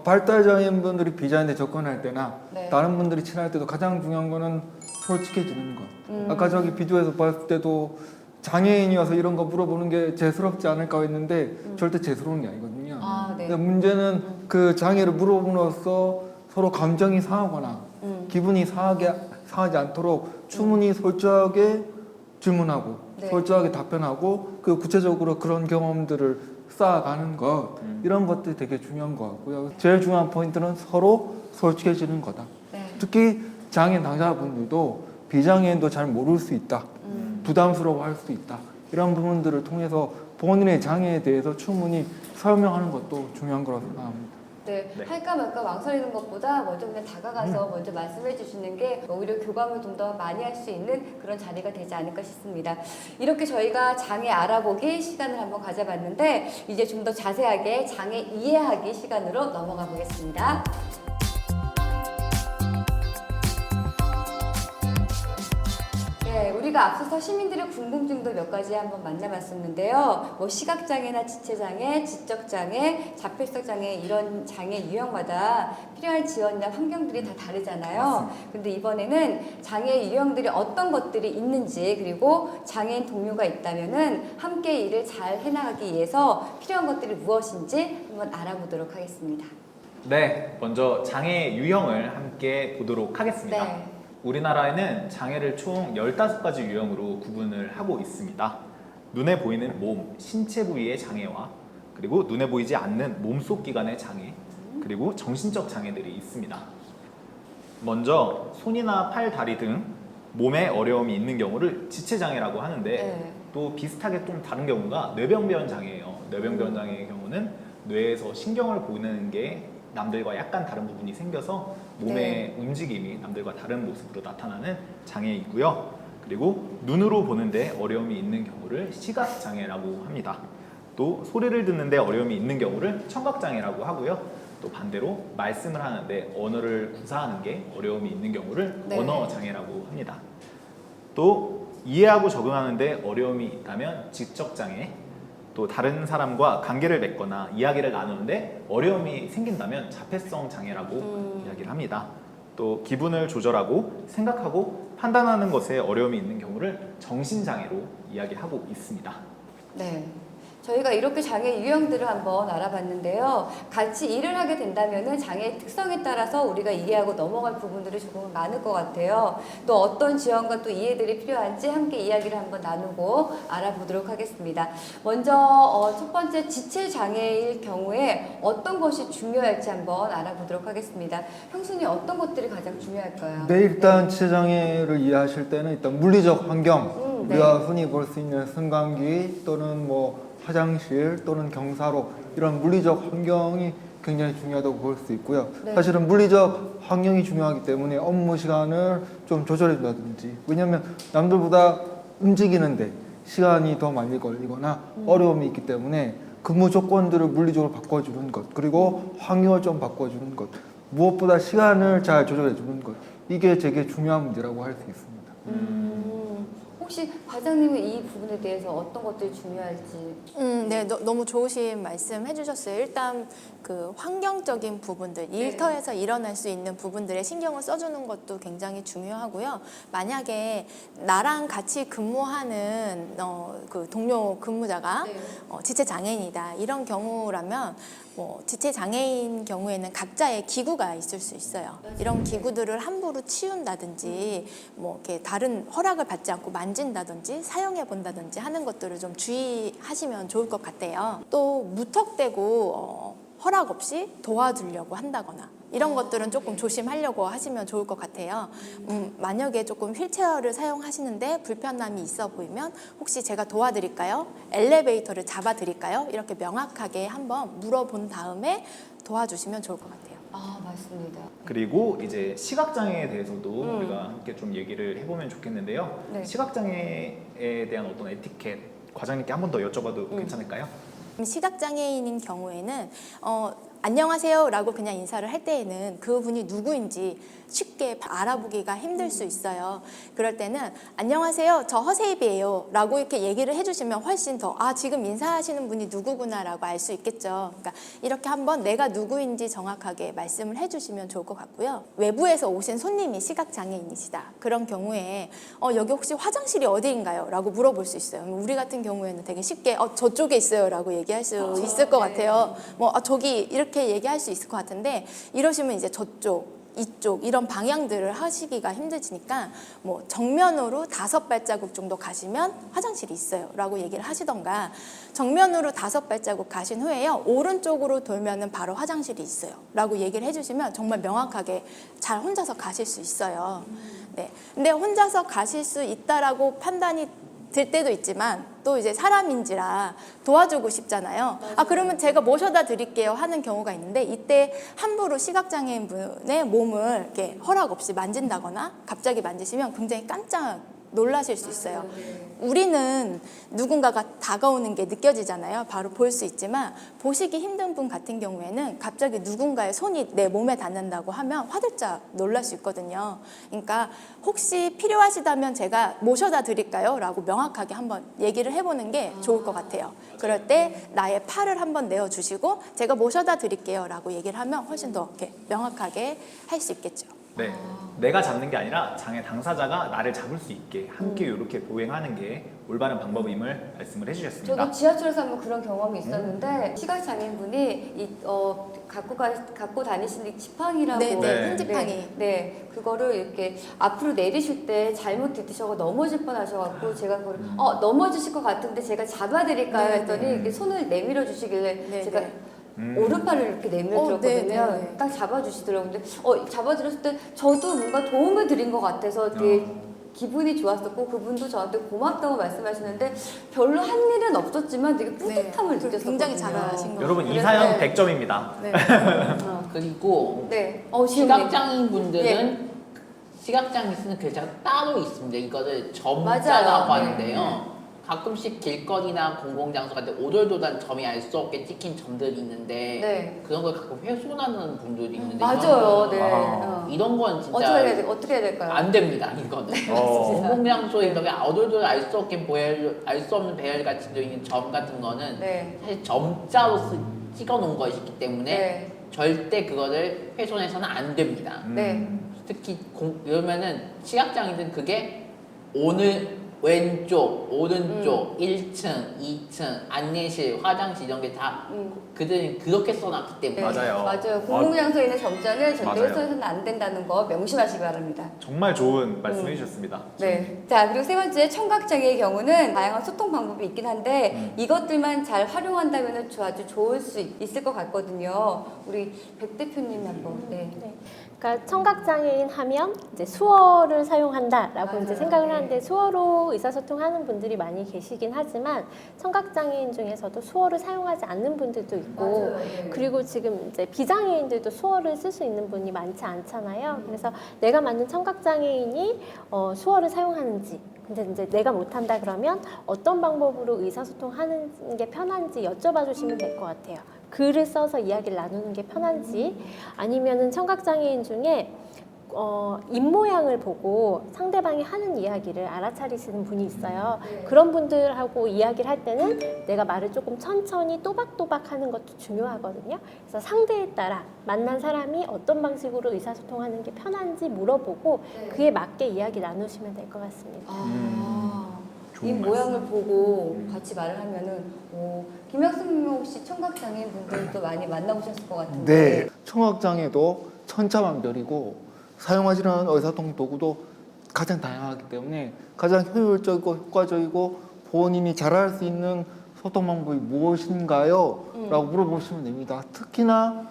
Speaker 4: 발달 장애인분들이 비자인데 접근할 때나
Speaker 1: 네.
Speaker 4: 다른 분들이 친할 때도 가장 중요한 거는 솔직해지는 것. 아까 저기 비디오에서 봤을 때도 장애인이 와서 이런 거 물어보는 게 재수롭지 않을까 했는데 절대 재수로운 게 아니거든요.
Speaker 1: 네.
Speaker 4: 근데 문제는 그 장애를 물어봄으로써 서로 감정이 상하거나 기분이 상하지 않도록 충분히 솔직하게 질문하고
Speaker 1: 네.
Speaker 4: 솔직하게 답변하고 그 구체적으로 그런 경험들을 쌓아가는 것 이런 것들이 되게 중요한 것 같고요. 제일 중요한 포인트는 서로 솔직해지는 거다.
Speaker 1: 네.
Speaker 4: 특히 장애인 당사자분들도 비장애인도 잘 모를 수 있다. 부담스러워할 수 있다. 이런 부분들을 통해서 본인의 장애에 대해서 충분히 설명하는 것도 중요한 거라고 생각합니다.
Speaker 1: 네,
Speaker 2: 네.
Speaker 1: 할까 말까 망설이는 것보다 먼저 그냥 다가가서 먼저 말씀해 주시는 게 오히려 교감을 좀 더 많이 할 수 있는 그런 자리가 되지 않을까 싶습니다. 이렇게 저희가 장애 알아보기 시간을 한번 가져봤는데 이제 좀 더 자세하게 장애 이해하기 시간으로 넘어가 보겠습니다. 네, 우리가 앞서서 시민들의 궁금증도 몇 가지 한번 만나봤었는데요. 뭐 시각장애나 지체장애, 지적장애, 자폐성장애 이런 장애 유형마다 필요한 지원이나 환경들이 다 다르잖아요. 근데 이번에는 장애 유형들이 어떤 것들이 있는지 그리고 장애인 동료가 있다면은 함께 일을 잘 해나가기 위해서 필요한 것들이 무엇인지 한번 알아보도록 하겠습니다.
Speaker 2: 네, 먼저 장애 유형을 함께 보도록 하겠습니다.
Speaker 1: 네.
Speaker 2: 우리나라에는 장애를 총 15가지 유형으로 구분을 하고 있습니다. 눈에 보이는 몸, 신체 부위의 장애와 그리고 눈에 보이지 않는 몸속 기관의 장애, 그리고 정신적 장애들이 있습니다. 먼저 손이나 팔, 다리 등 몸에 어려움이 있는 경우를 지체장애라고 하는데
Speaker 1: 네.
Speaker 2: 또 비슷하게 좀 다른 경우가 뇌병변 장애예요. 뇌병변 장애의 경우는 뇌에서 신경을 보는 게 남들과 약간 다른 부분이 생겨서 몸의 움직임이 남들과 다른 모습으로 나타나는 장애이고요. 그리고 눈으로 보는데 어려움이 있는 경우를 시각장애라고 합니다. 또 소리를 듣는데 어려움이 있는 경우를 청각장애라고 하고요. 또 반대로 말씀을 하는데 언어를 구사하는 게 어려움이 있는 경우를 언어장애라고 합니다. 또 이해하고 적응하는데 어려움이 있다면 지적장애, 또 다른 사람과 관계를 맺거나 이야기를 나누는데 어려움이 생긴다면 자폐성 장애라고 이야기를 합니다. 또 기분을 조절하고 생각하고 판단하는 것에 어려움이 있는 경우를 정신장애로 이야기하고 있습니다.
Speaker 1: 네. 저희가 이렇게 장애 유형들을 한번 알아봤는데요. 같이 일을 하게 된다면 장애의 특성에 따라서 우리가 이해하고 넘어갈 부분들이 조금 많을 것 같아요. 또 어떤 지원과 또 이해들이 필요한지 함께 이야기를 한번 나누고 알아보도록 하겠습니다. 먼저 첫 번째 지체장애일 경우에 어떤 것이 중요할지 한번 알아보도록 하겠습니다. 형수님 어떤 것들이 가장 중요할까요?
Speaker 4: 네, 일단 지체장애를 이해하실 때는 일단 물리적 환경, 우리가 흔히 볼 수 있는 승강기 또는 뭐 화장실 또는 경사로 이런 물리적 환경이 굉장히 중요하다고 볼 수 있고요. 사실은 물리적 환경이 중요하기 때문에 업무 시간을 좀 조절해준다든지, 왜냐하면 남들보다 움직이는데 시간이 더 많이 걸리거나 어려움이 있기 때문에 근무 조건들을 물리적으로 바꿔주는 것, 그리고 환경을 좀 바꿔주는 것, 무엇보다 시간을 잘 조절해주는 것, 이게 되게 중요한 문제라고 할 수 있습니다.
Speaker 1: 혹시 과장님은 이 부분에 대해서 어떤 것들이 중요할지?
Speaker 6: 네, 너무 좋으신 말씀 해주셨어요. 일단 그 환경적인 부분들, 일터에서 일어날 수 있는 부분들에 신경을 써주는 것도 굉장히 중요하고요. 만약에 나랑 같이 근무하는 그 동료 근무자가 지체 장애인이다 이런 경우라면 뭐 지체 장애인 경우에는 각자의 기구가 있을 수 있어요. 이런 기구들을 함부로 치운다든지 뭐 이렇게 다른 허락을 받지 않고 만진다든지 사용해 본다든지 하는 것들을 좀 주의하시면 좋을 것 같아요. 또 무턱대고 허락 없이 도와주려고 한다거나 이런 것들은 조금 조심하려고 하시면 좋을 것 같아요. 만약에 조금 휠체어를 사용하시는데 불편함이 있어 보이면 혹시 제가 도와드릴까요? 엘리베이터를 잡아드릴까요? 이렇게 명확하게 한번 물어본 다음에 도와주시면 좋을 것 같아요.
Speaker 1: 맞습니다.
Speaker 2: 그리고 이제 시각장애에 대해서도 우리가
Speaker 1: 음.
Speaker 2: 함께 좀 얘기를 해보면 좋겠는데요.
Speaker 1: 네.
Speaker 2: 시각장애에 대한 어떤 에티켓 과장님께 한 번 더 여쭤봐도
Speaker 1: 음.
Speaker 2: 괜찮을까요?
Speaker 6: 시각장애인인 경우에는 안녕하세요 라고 그냥 인사를 할 때에는 그분이 누구인지 쉽게 알아보기가 힘들 수 있어요. 그럴 때는 안녕하세요, 저 허세입이에요 라고 이렇게 얘기를 해주시면 훨씬 더 지금 인사하시는 분이 누구구나 라고 알 수 있겠죠. 그러니까 이렇게 한번 내가 누구인지 정확하게 말씀을 해주시면 좋을 것 같고요. 외부에서 오신 손님이 시각장애인이시다. 그런 경우에 여기 혹시 화장실이 어디인가요? 라고 물어볼 수 있어요. 우리 같은 경우에는 되게 쉽게 저쪽에 있어요 라고 얘기할 수 있을 것 같아요. 저기 이렇게 얘기할 수 있을 것 같은데 이러시면 이제 저쪽 이쪽 이런 방향들을 하시기가 힘드시니까 정면으로 5발자국 정도 가시면 화장실이 있어요 라고 얘기를 하시던가, 정면으로 5발자국 가신 후에요 오른쪽으로 돌면은 바로 화장실이 있어요 라고 얘기를 해주시면 정말 명확하게 잘 혼자서 가실 수 있어요. 네. 근데 혼자서 가실 수 있다라고 판단이 들 때도 있지만 또 이제 사람인지라 도와주고 싶잖아요. 그러면 제가 모셔다 드릴게요 하는 경우가 있는데, 이때 함부로 시각장애인 분의 몸을 이렇게 허락 없이 만진다거나 갑자기 만지시면 굉장히 깜짝 놀라실 수 있어요. 우리는 누군가가 다가오는 게 느껴지잖아요. 바로 볼 수 있지만 보시기 힘든 분 같은 경우에는 갑자기 누군가의 손이 내 몸에 닿는다고 하면 화들짝 놀랄 수 있거든요. 그러니까 혹시 필요하시다면 제가 모셔다 드릴까요? 라고 명확하게 한번 얘기를 해보는 게 좋을 것 같아요. 그럴 때 나의 팔을 한번 내어주시고 제가 모셔다 드릴게요 라고 얘기를 하면 훨씬 더 이렇게 명확하게 할 수 있겠죠.
Speaker 2: 네, 내가 잡는 게 아니라 장애 당사자가 나를 잡을 수 있게 함께 이렇게 보행하는 게 올바른 방법임을 말씀을 해주셨습니다.
Speaker 1: 저도 지하철에서 한번 그런 경험이 있었는데 시각장애인분이 갖고 다니시는 지팡이라고
Speaker 6: 네, 흰지팡이.
Speaker 1: 네, 그거를 이렇게 앞으로 내리실 때 잘못 디디셔서 넘어질 뻔하셔갖고 제가 그걸 넘어지실 것 같은데 제가 잡아드릴까요 했더니 이렇게 손을 내밀어 주시길래 제가 오른팔을 이렇게 내밀어 들었거든요. 딱 잡아주시더라고요. 근데 잡아드렸을 때 저도 뭔가 도움을 드린 것 같아서 되게 기분이 좋았었고, 그분도 저한테 고맙다고 말씀하시는데 별로 한 일은 없었지만 되게 뿌듯함을 느꼈었거든요.
Speaker 6: 굉장히 잘하신 것
Speaker 2: 여러분 이 사연 100점입니다.
Speaker 5: 그리고
Speaker 1: 지금
Speaker 5: 시각장애인 분들은 시각장애 쓰는 글자가 따로 있습니다. 이거를 점자라고 하는데요. 가끔씩 길거리나 공공장소 같은 데 오돌도단 점이 알 수 없게 찍힌 점들이 있는데 그런 걸 가끔 훼손하는 분들이 있는데
Speaker 1: 맞아요.
Speaker 5: 이런 건 진짜
Speaker 1: 어떻게 해야 될까요?
Speaker 5: 안 됩니다. 이거는 공공장소에 이렇게 오돌도단 알 수 없게 알 수 없는 배열같이 되어 있는 점 같은 거는 사실 점자로 찍어 놓은 것이기 때문에 절대 그거를 훼손해서는 안 됩니다. 특히 이러면은 시각장애인들은 그게 오늘 왼쪽, 오른쪽, 1층, 2층, 안내실, 화장실 이런 게 다 그들은 그렇게 써놨기 때문에
Speaker 2: 맞아요.
Speaker 1: 공공장소에 있는 점자는 절대
Speaker 2: 맞아요.
Speaker 1: 훼손해서는 안 된다는 거 명심하시기 바랍니다.
Speaker 2: 정말 좋은 말씀 해주셨습니다.
Speaker 1: 네. 자, 그리고 세 번째 청각장애의 경우는 다양한 소통 방법이 있긴 한데 이것들만 잘 활용한다면 아주 좋을 수 있을 것 같거든요. 우리 백 대표님 한번.
Speaker 3: 그러니까 청각장애인 하면 이제 수어를 사용한다라고 이제 생각을 하는데 수어로 의사소통하는 분들이 많이 계시긴 하지만 청각장애인 중에서도 수어를 사용하지 않는 분들도 있고 그리고 지금 이제 비장애인들도 수어를 쓸 수 있는 분이 많지 않잖아요. 그래서 내가 맞는 청각장애인이 수어를 사용하는지, 근데 이제 내가 못한다 그러면 어떤 방법으로 의사소통하는 게 편한지 여쭤봐 주시면 될 것 같아요. 글을 써서 이야기를 나누는 게 편한지, 아니면은 청각장애인 중에 입모양을 보고 상대방이 하는 이야기를 알아차리시는 분이 있어요. 그런 분들하고 이야기를 할 때는 내가 말을 조금 천천히 또박또박 하는 것도 중요하거든요. 그래서 상대에 따라 만난 사람이 어떤 방식으로 의사소통하는 게 편한지 물어보고 그에 맞게 이야기 나누시면 될 것 같습니다.
Speaker 1: 이 모양을 보고 같이 말을 하면은 김혁승 혹시 청각장애인 분들도 많이 만나보셨을 것 같은데.
Speaker 4: 네, 청각장애도 천차만별이고 사용하지는 않은 의사소통 도구도 가장 다양하기 때문에 가장 효율적이고 효과적이고 본인이 잘할 수 있는 소통 방법이 무엇인가요? 라고 물어보시면 됩니다. 특히나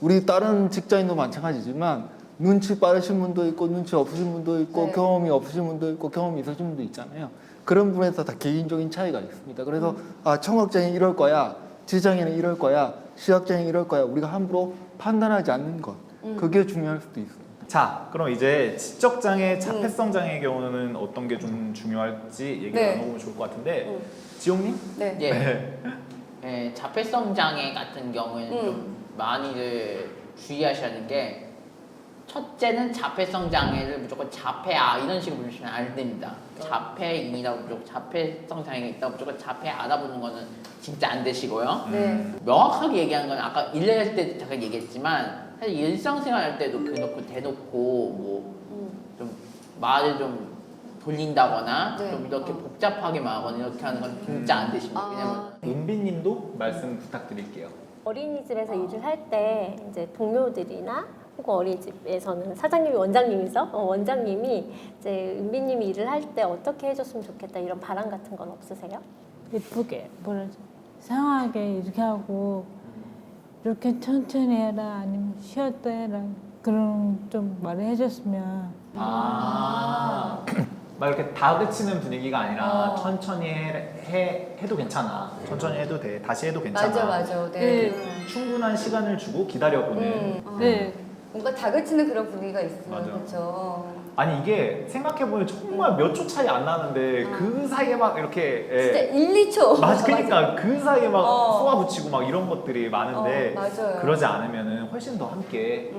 Speaker 4: 우리 다른 직장인도 마찬가지지만 눈치 빠르신 분도 있고 눈치 없으신 분도 있고 경험이 없으신 분도 있고 경험이 있으신 분도 있잖아요. 그런 부분에서 다 개인적인 차이가 있습니다. 그래서 청각장애는 이럴 거야, 지장애는 이럴 거야, 시각장애는 이럴 거야, 우리가 함부로 판단하지 않는 것, 그게 중요할 수도 있어요.
Speaker 2: 자, 그럼 이제 지적 장애, 자폐성 장애의 경우는 어떤 게 좀 중요할지 얘기를
Speaker 1: 네.
Speaker 2: 나눠보면 좋을 것 같은데, 지용님?
Speaker 1: 네.
Speaker 5: 예. 예, 자폐성 장애 같은 경우에는 좀 많이들 주의하셔야 하는 게, 첫째는 자폐성 장애를 무조건 자폐아 이런 식으로 보시면 안 됩니다. 자폐인이라고 무조건 자폐성 장애가 있다고 무조건 자폐아다 보는 거는 진짜 안 되시고요.
Speaker 1: 네.
Speaker 5: 명확하게 얘기하는 건 아까 일할 때 잠깐 얘기했지만 사실 일상생활 할 때도 대놓고 뭐 좀 말을 좀 돌린다거나
Speaker 1: 네.
Speaker 5: 좀 이렇게 복잡하게 말하거나 이렇게 하는 건 진짜 안 되십니다. 왜냐면
Speaker 2: 은비님도 말씀 부탁드릴게요.
Speaker 3: 어린이집에서 일을 할 때 이제 동료들이나 혹은 어린이집에서는 사장님이 원장님이죠. 원장님이 이제 은비님이 일을 할 때 어떻게 해줬으면 좋겠다 이런 바람 같은 건 없으세요?
Speaker 7: 예쁘게 뭐라지 상하게 이렇게 하고 이렇게 천천히 해라 아니면 쉬었다 해라 그런 좀 말을 해줬으면
Speaker 2: 막 이렇게 다그치는 분위기가 아니라 천천히 해도 괜찮아. 천천히 해도 돼. 다시 해도 괜찮아.
Speaker 1: 맞아. 네.
Speaker 2: 충분한 시간을 주고 기다려보는.
Speaker 7: 네.
Speaker 1: 뭔가 다그치는 그런 분위기가 있어요.
Speaker 2: 맞아.
Speaker 1: 그렇죠.
Speaker 2: 아니 이게 생각해보면 정말 몇 초 차이 안 나는데 그 사이에 막 이렇게
Speaker 1: 진짜 1, 2초.
Speaker 2: 맞아, 그러니까 그 사이에 막
Speaker 1: 어.
Speaker 2: 쏘아붙이고 막 이런 것들이 많은데
Speaker 1: 맞아요.
Speaker 2: 그러지 않으면은 훨씬 더 함께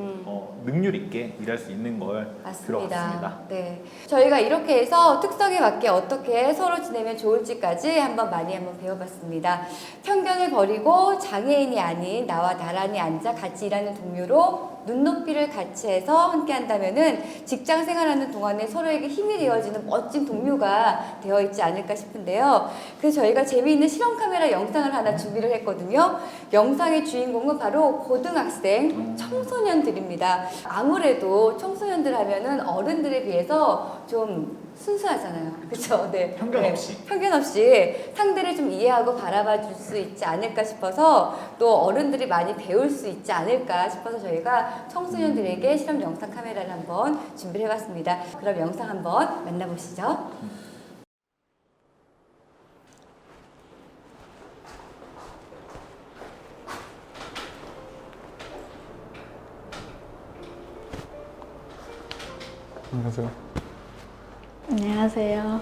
Speaker 2: 능률 있게 일할 수 있는 걸
Speaker 1: 맞습니다.
Speaker 2: 들어봤습니다.
Speaker 1: 네, 저희가 이렇게 해서 특성에 맞게 어떻게 서로 지내면 좋을지까지 한번 배워봤습니다. 편견을 버리고 장애인이 아닌 나와 나란히 앉아 같이 일하는 동료로 눈높이를 같이 해서 함께 한다면은 직장 생활하는 동안에 서로에게 힘이 되어지는 멋진 동료가 되어 있지 않을까 싶은데요. 그래서 저희가 재미있는 실험 카메라 영상을 하나 준비를 했거든요. 영상의 주인공은 바로 고등학생 청소년들입니다. 아무래도 청소년들 하면은 어른들에 비해서 좀 순수하잖아요. 그렇죠? 네.
Speaker 2: 편견 없이.
Speaker 1: 네. 편견 없이 상대를 좀 이해하고 바라봐 줄 수 있지 않을까 싶어서 또 어른들이 많이 배울 수 있지 않을까 싶어서 저희가 청소년들에게 실험 영상 카메라를 한번 준비를 해봤습니다. 그럼 영상 한번 만나보시죠.
Speaker 4: 안녕하세요.
Speaker 13: 안녕하세요.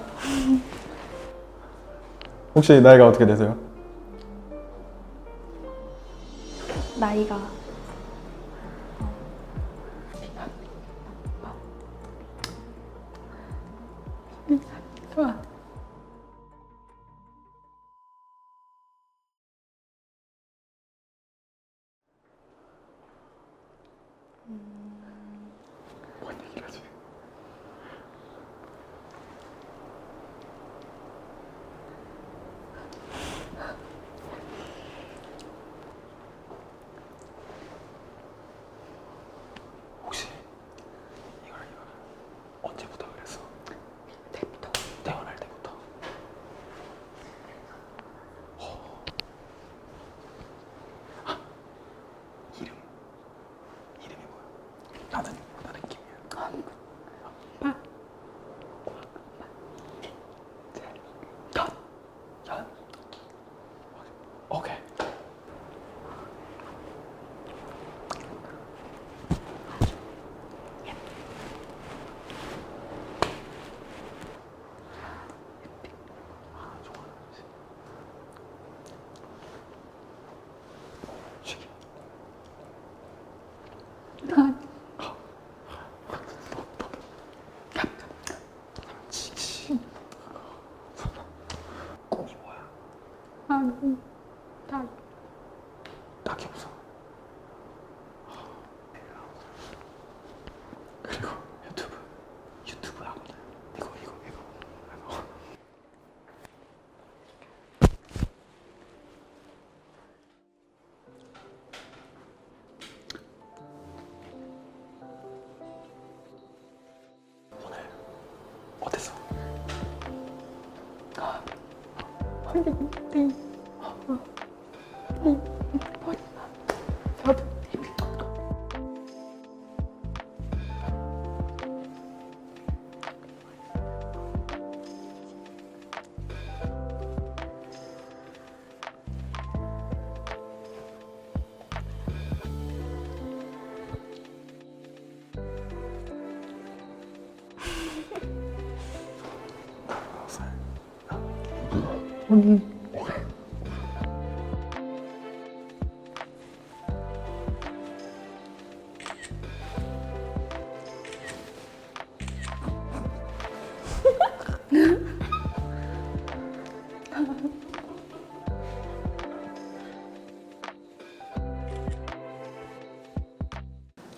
Speaker 4: 혹시 나이가 어떻게 되세요?
Speaker 13: 나이가
Speaker 7: 좋아.
Speaker 4: 뭔 얘기를 하지? 혹시 이걸 언제부터 그랬어? 때부터 태어날 때부터. 이름이 뭐야? 나는 김이야. 연. 오케이. 꿈이 뭐야? 딱히 없어. 그리고 유튜브 하거든. 이거. 오늘 어땠어?
Speaker 7: 우리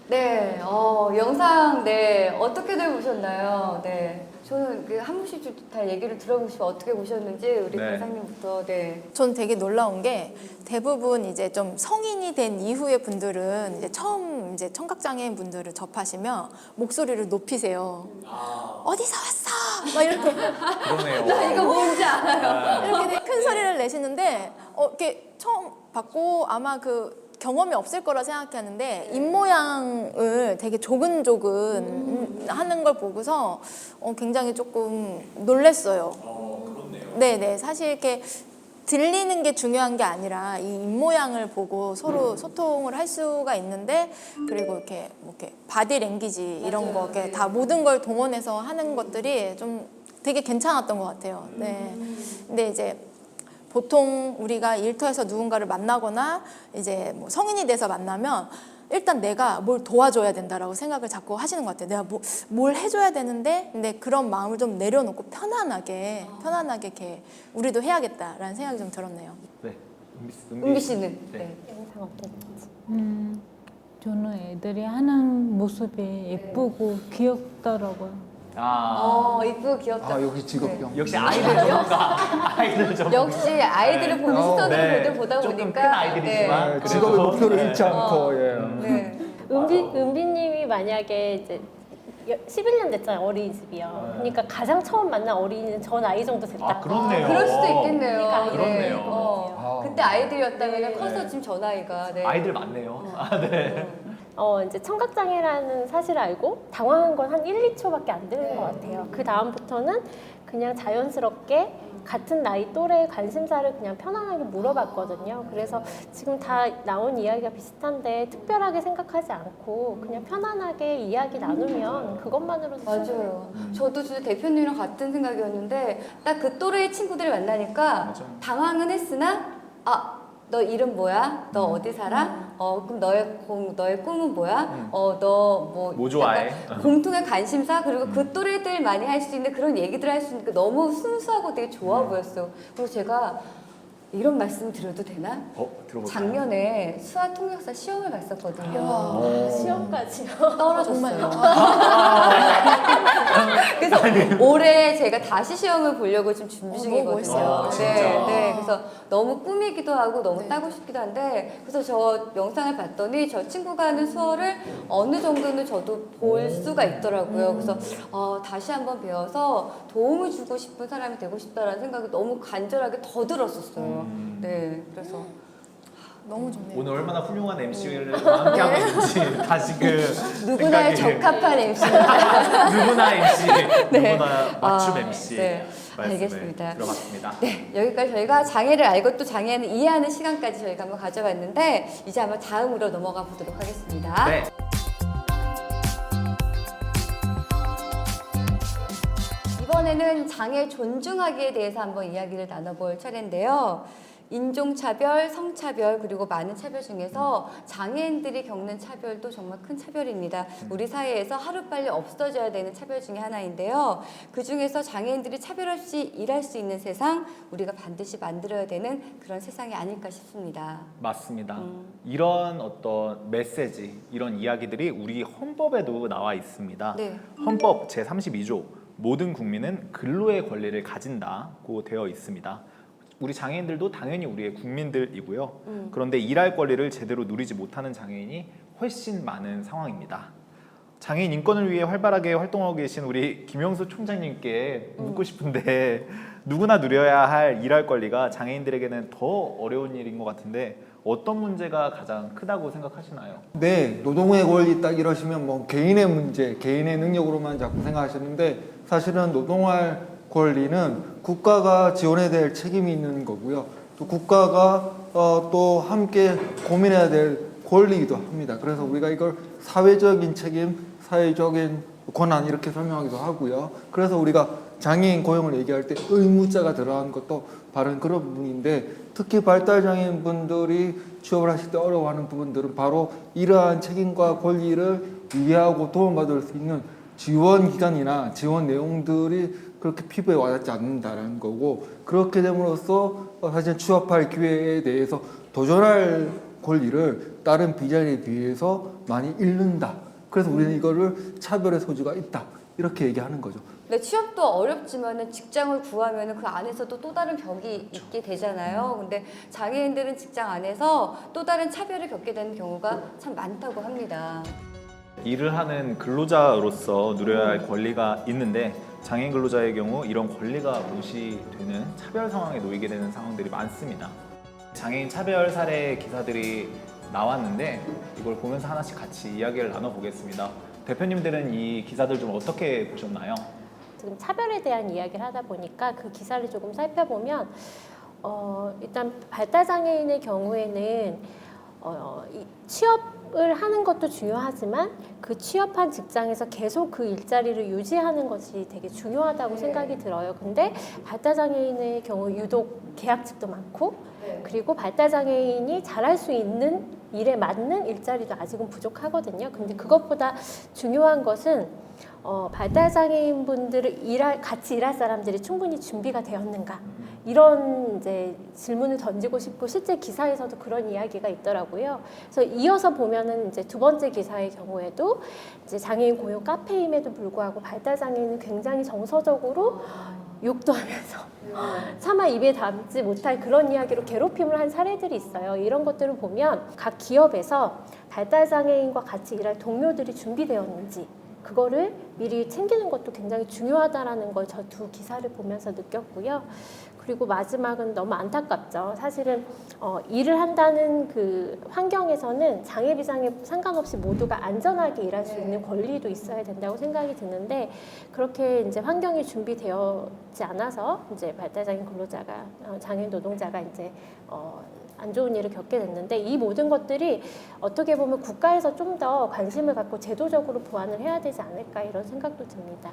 Speaker 1: 네, 영상 네 어떻게들 보셨나요? 네, 저는 그 한 분씩 좀 다 얘기를 들어보고 싶어 어떻게 보셨는지 우리
Speaker 2: 네.
Speaker 1: 강사님부터 네.
Speaker 6: 전 되게 놀라운 게 대부분 이제 좀 성인이 된 이후의 분들은 이제 처음 이제 청각장애인 분들을 접하시면 목소리를 높이세요. 어디서 왔어? 막 이렇게
Speaker 2: 그러네요.
Speaker 1: 나 이거 뭔지 알아요.
Speaker 6: 이렇게 되게 큰 소리를 내시는데 이렇게 처음 받고 아마 그 경험이 없을 거라 생각하는데 입 모양을 되게 조근조근 하는 걸 보고서 굉장히 조금 놀랬어요. 네네 사실 이렇게 들리는 게 중요한 게 아니라 이 입 모양을 보고 서로 소통을 할 수가 있는데 그리고 이렇게 뭐 이렇게 바디 랭귀지 이런 거 이렇게 다 모든 걸 동원해서 하는 것들이 좀 되게 괜찮았던 것 같아요. 네. 근데 이제 보통 우리가 일터에서 누군가를 만나거나 이제 뭐 성인이 돼서 만나면 일단 내가 뭘 도와줘야 된다라고 생각을 자꾸 하시는 것 같아요. 내가 뭘 해줘야 되는데 근데 그런 마음을 좀 내려놓고 편안하게 이렇게 우리도 해야겠다라는 생각이 좀 들었네요.
Speaker 2: 네,
Speaker 1: 은비 씨는
Speaker 2: 네.
Speaker 3: 영상 어땠는지.
Speaker 7: 저는 애들이 하는 모습이 예쁘고 귀엽더라고요.
Speaker 1: 이쁘고 귀엽다.
Speaker 4: 여기 직업병.
Speaker 2: 역시 아이들 전문가. 아이들 전문가.
Speaker 1: 역시 아이들을 보는 시선으로
Speaker 2: 네.
Speaker 1: 보다
Speaker 2: 조금
Speaker 1: 보니까
Speaker 2: 큰 아이들이지만
Speaker 4: 네, 직업의 목표를
Speaker 2: 네.
Speaker 4: 잃지 않고 예.
Speaker 1: 네.
Speaker 3: 은비님이 만약에 이제 11년 됐잖아요, 어린이집이요. 그러니까 가장 처음 만난 어린이는 저 나이 정도 됐다.
Speaker 2: 아, 그렇네요.
Speaker 1: 그럴 수도 있겠네요.
Speaker 3: 그러니까 아이들.
Speaker 2: 그렇네요.
Speaker 1: 그때 아이들이었다면
Speaker 3: 네.
Speaker 1: 커서 지금 저 나이가. 네.
Speaker 2: 아이들 많네요. 네.
Speaker 3: 이제 청각장애라는 사실을 알고 당황한 건 한 1, 2초밖에 안 되는 것 같아요. 그 다음부터는 그냥 자연스럽게 같은 나이 또래의 관심사를 그냥 편안하게 물어봤거든요. 그래서 지금 다 나온 이야기가 비슷한데 특별하게 생각하지 않고 그냥 편안하게 이야기 나누면 그것만으로도
Speaker 1: 맞아요. 저도 진짜 대표님이랑 같은 생각이었는데 딱 그 또래의 친구들을 만나니까
Speaker 2: 맞아요.
Speaker 1: 당황은 했으나 너 이름 뭐야? 너 어디 살아? 그럼 너의 꿈은 뭐야? 너
Speaker 2: 뭐 좋아해?
Speaker 1: 공통의 관심사 그리고 그 또래들 많이 할 수 있는 그런 얘기들 할 수 있는 게 너무 순수하고 되게 좋아 보였어요. 그리고 제가 이런 말씀 드려도 되나?
Speaker 2: 들어볼까요?
Speaker 1: 작년에 수학 통역사 시험을 봤었거든요.
Speaker 3: 시험까지요.
Speaker 1: 떨어졌어요. 그래서 올해 제가 다시 시험을 보려고 지금 준비 중이거든요.
Speaker 6: 멋있어요.
Speaker 1: 네. 그래서 너무 꿈이기도 하고 너무 따고 싶기도 한데 그래서 저 영상을 봤더니 저 친구가 하는 수어를 어느 정도는 저도 볼 수가 있더라고요. 그래서 다시 한번 배워서 도움을 주고 싶은 사람이 되고 싶다라는 생각이 너무 간절하게 더 들었었어요. 네, 그래서
Speaker 6: 너무 좋네요.
Speaker 2: 오늘 얼마나 훌륭한 MC를 함께하고 있는지 다시 그
Speaker 1: 누구나
Speaker 2: 생각이
Speaker 1: 적합한 MC입니다.
Speaker 2: 누구나 MC,
Speaker 1: 네.
Speaker 2: 누구나 맞춤 MC
Speaker 1: 네.
Speaker 2: 말씀을
Speaker 1: 알겠습니다.
Speaker 2: 들어봤습니다.
Speaker 1: 네, 여기까지 저희가 장애를 알고 또 장애를 이해하는 시간까지 저희가 한번 가져봤는데 이제 한번 다음으로 넘어가 보도록 하겠습니다.
Speaker 2: 네.
Speaker 1: 이번에는 장애 존중하기에 대해서 한번 이야기를 나눠볼 차례인데요. 인종차별, 성차별, 그리고 많은 차별 중에서 장애인들이 겪는 차별도 정말 큰 차별입니다. 우리 사회에서 하루빨리 없어져야 되는 차별 중에 하나인데요. 그 중에서 장애인들이 차별 없이 일할 수 있는 세상, 우리가 반드시 만들어야 되는 그런 세상이 아닐까 싶습니다.
Speaker 2: 맞습니다. 이런 어떤 메시지, 이런 이야기들이 우리 헌법에도 나와 있습니다.
Speaker 1: 네.
Speaker 2: 헌법 제32조 모든 국민은 근로의 권리를 가진다고 되어 있습니다. 우리 장애인들도 당연히 우리의 국민들이고요. 그런데 일할 권리를 제대로 누리지 못하는 장애인이 훨씬 많은 상황입니다. 장애인 인권을 위해 활발하게 활동하고 계신 우리 김영수 총장님께 묻고 싶은데 누구나 누려야 할 일할 권리가 장애인들에게는 더 어려운 일인 것 같은데 어떤 문제가 가장 크다고 생각하시나요?
Speaker 4: 네, 노동의 권리 딱 이러시면 뭐 개인의 문제, 개인의 능력으로만 자꾸 생각하시는데 사실은 노동할 권리는 국가가 지원해야 될 책임이 있는 거고요. 또 국가가 또 함께 고민해야 될 권리이기도 합니다. 그래서 우리가 이걸 사회적인 책임, 사회적인 권한 이렇게 설명하기도 하고요. 그래서 우리가 장애인 고용을 얘기할 때 의무자가 들어간 것도 바로 그런 부분인데 특히 발달장애인 분들이 취업을 하실 때 어려워하는 부분들은 바로 이러한 책임과 권리를 이해하고 도움받을 수 있는 지원 기관이나 지원 내용들이 그렇게 피부에 와닿지 않는다는 거고 그렇게 됨으로써 사실 취업할 기회에 대해서 도전할 권리를 다른 비장애에 비해서 많이 잃는다. 그래서 우리는 이거를 차별의 소지가 있다. 이렇게 얘기하는 거죠.
Speaker 1: 근데 취업도 어렵지만은 직장을 구하면은 그 안에서도 또 다른 벽이 있게 되잖아요. 근데 장애인들은 직장 안에서 또 다른 차별을 겪게 되는 경우가 참 많다고 합니다.
Speaker 2: 일을 하는 근로자로서 누려야 할 권리가 있는데 장애인 근로자의 경우 이런 권리가 무시되는 차별 상황에 놓이게 되는 상황들이 많습니다. 장애인 차별 사례 기사들이 나왔는데 이걸 보면서 하나씩 같이 이야기를 나눠보겠습니다. 대표님들은 이 기사들 좀 어떻게 보셨나요?
Speaker 3: 지금 차별에 대한 이야기를 하다 보니까 그 기사를 조금 살펴보면 일단 발달장애인의 경우에는 이 취업을 하는 것도 중요하지만 그 취업한 직장에서 계속 그 일자리를 유지하는 것이 되게 중요하다고 생각이 들어요. 근데 발달장애인의 경우 유독 계약직도 많고 그리고 발달장애인이 잘할 수 있는 일에 맞는 일자리도 아직은 부족하거든요. 근데 그것보다 중요한 것은 발달장애인 분들을 같이 일할 사람들이 충분히 준비가 되었는가 이런 이제 질문을 던지고 싶고 실제 기사에서도 그런 이야기가 있더라고요. 그래서 이어서 보면은 이제 두 번째 기사의 경우에도 이제 장애인 고용 카페임에도 불구하고 발달장애인은 굉장히 정서적으로 욕도 하면서 차마 입에 담지 못할 그런 이야기로 괴롭힘을 한 사례들이 있어요. 이런 것들을 보면 각 기업에서 발달장애인과 같이 일할 동료들이 준비되었는지 그거를 미리 챙기는 것도 굉장히 중요하다라는 걸 저 두 기사를 보면서 느꼈고요. 그리고 마지막은 너무 안타깝죠. 사실은 일을 한다는 그 환경에서는 장애 비장애 상관없이 모두가 안전하게 일할 수 있는 권리도 있어야 된다고 생각이 드는데 그렇게 이제 환경이 준비되어지 않아서 이제 발달장애인 근로자가 장애인 노동자가 이제 안 좋은 일을 겪게 됐는데 이 모든 것들이 어떻게 보면 국가에서 좀 더 관심을 갖고 제도적으로 보완을 해야 되지 않을까 이런 생각도 듭니다.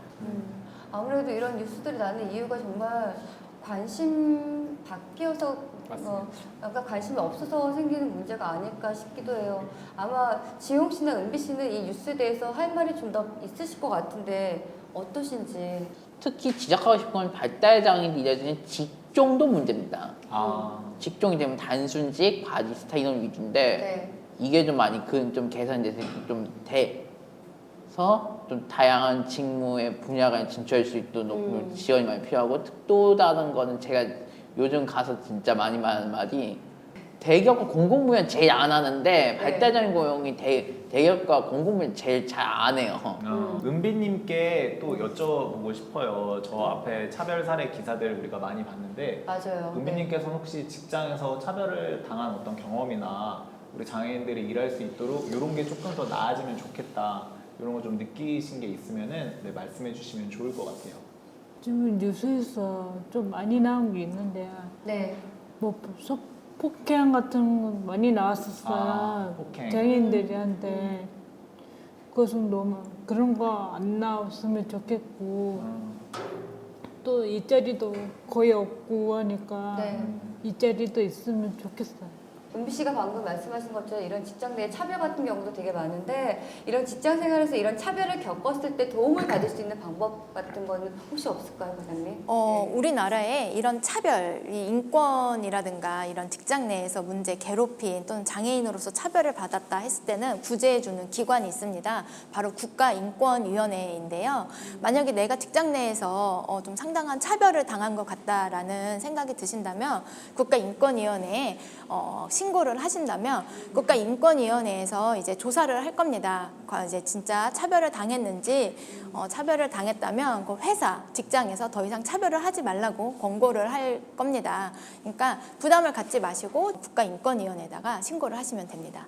Speaker 1: 아무래도 이런 뉴스들이 나는 이유가 정말 관심 밖이어서 약간 관심이 없어서 생기는 문제가 아닐까 싶기도 해요. 아마 지용 씨나 은비 씨는 이 뉴스에 대해서 할 말이 좀 더 있으실 것 같은데 어떠신지.
Speaker 5: 특히 지적하고 싶은 건 발달장애인이 일해주는 직종도 문제입니다. 직종이 되면 단순직, 바리스타 이런 위주인데 이게 좀 많이 좀 개선돼서 좀 돼서 좀 다양한 직무의 분야가 진출할 수 있도록 지원이 많이 필요하고 또 다른 거는 제가 요즘 가서 진짜 많이 하는 말이 대기업과 공공부문 제일 안 하는데 발달장애인 고용이 대기업과 공공부문 제일 잘 안 해요.
Speaker 2: 은비님께 또 여쭤보고 싶어요. 저 앞에 차별 사례 기사들 우리가 많이 봤는데
Speaker 1: 맞아요.
Speaker 2: 은비님께서는 혹시 직장에서 차별을 당한 어떤 경험이나 우리 장애인들이 일할 수 있도록 이런 게 조금 더 나아지면 좋겠다 이런 거 좀 느끼신 게 있으면은 말씀해 주시면 좋을 것 같아요.
Speaker 7: 지금 뉴스에서 좀 많이 나온 게 있는데 뭐 폭행 같은 거 많이 나왔었어요.
Speaker 2: 폭행.
Speaker 7: 장애인들한테. 그것은 너무 그런 거 안 나왔으면 좋겠고 또 일자리도 거의 없고 하니까 일자리도 있으면 좋겠어요.
Speaker 1: 은비 씨가 방금 말씀하신 것처럼 이런 직장 내 차별 같은 경우도 되게 많은데 이런 직장 생활에서 이런 차별을 겪었을 때 도움을 받을 수 있는 방법 같은 거는 혹시 없을까요, 과장님?
Speaker 6: 우리나라에 이런 차별, 이 인권이라든가 이런 직장 내에서 문제 괴롭힘 또는 장애인으로서 차별을 받았다 했을 때는 구제해주는 기관이 있습니다. 바로 국가인권위원회인데요. 만약에 내가 직장 내에서 좀 상당한 차별을 당한 것 같다라는 생각이 드신다면 국가인권위원회에 신고를 하신다면 국가인권위원회에서 이제 조사를 할 겁니다. 이제 진짜 차별을 당했는지 차별을 당했다면 그 회사, 직장에서 더 이상 차별을 하지 말라고 권고를 할 겁니다. 그러니까 부담을 갖지 마시고 국가인권위원회에다가 신고를 하시면 됩니다.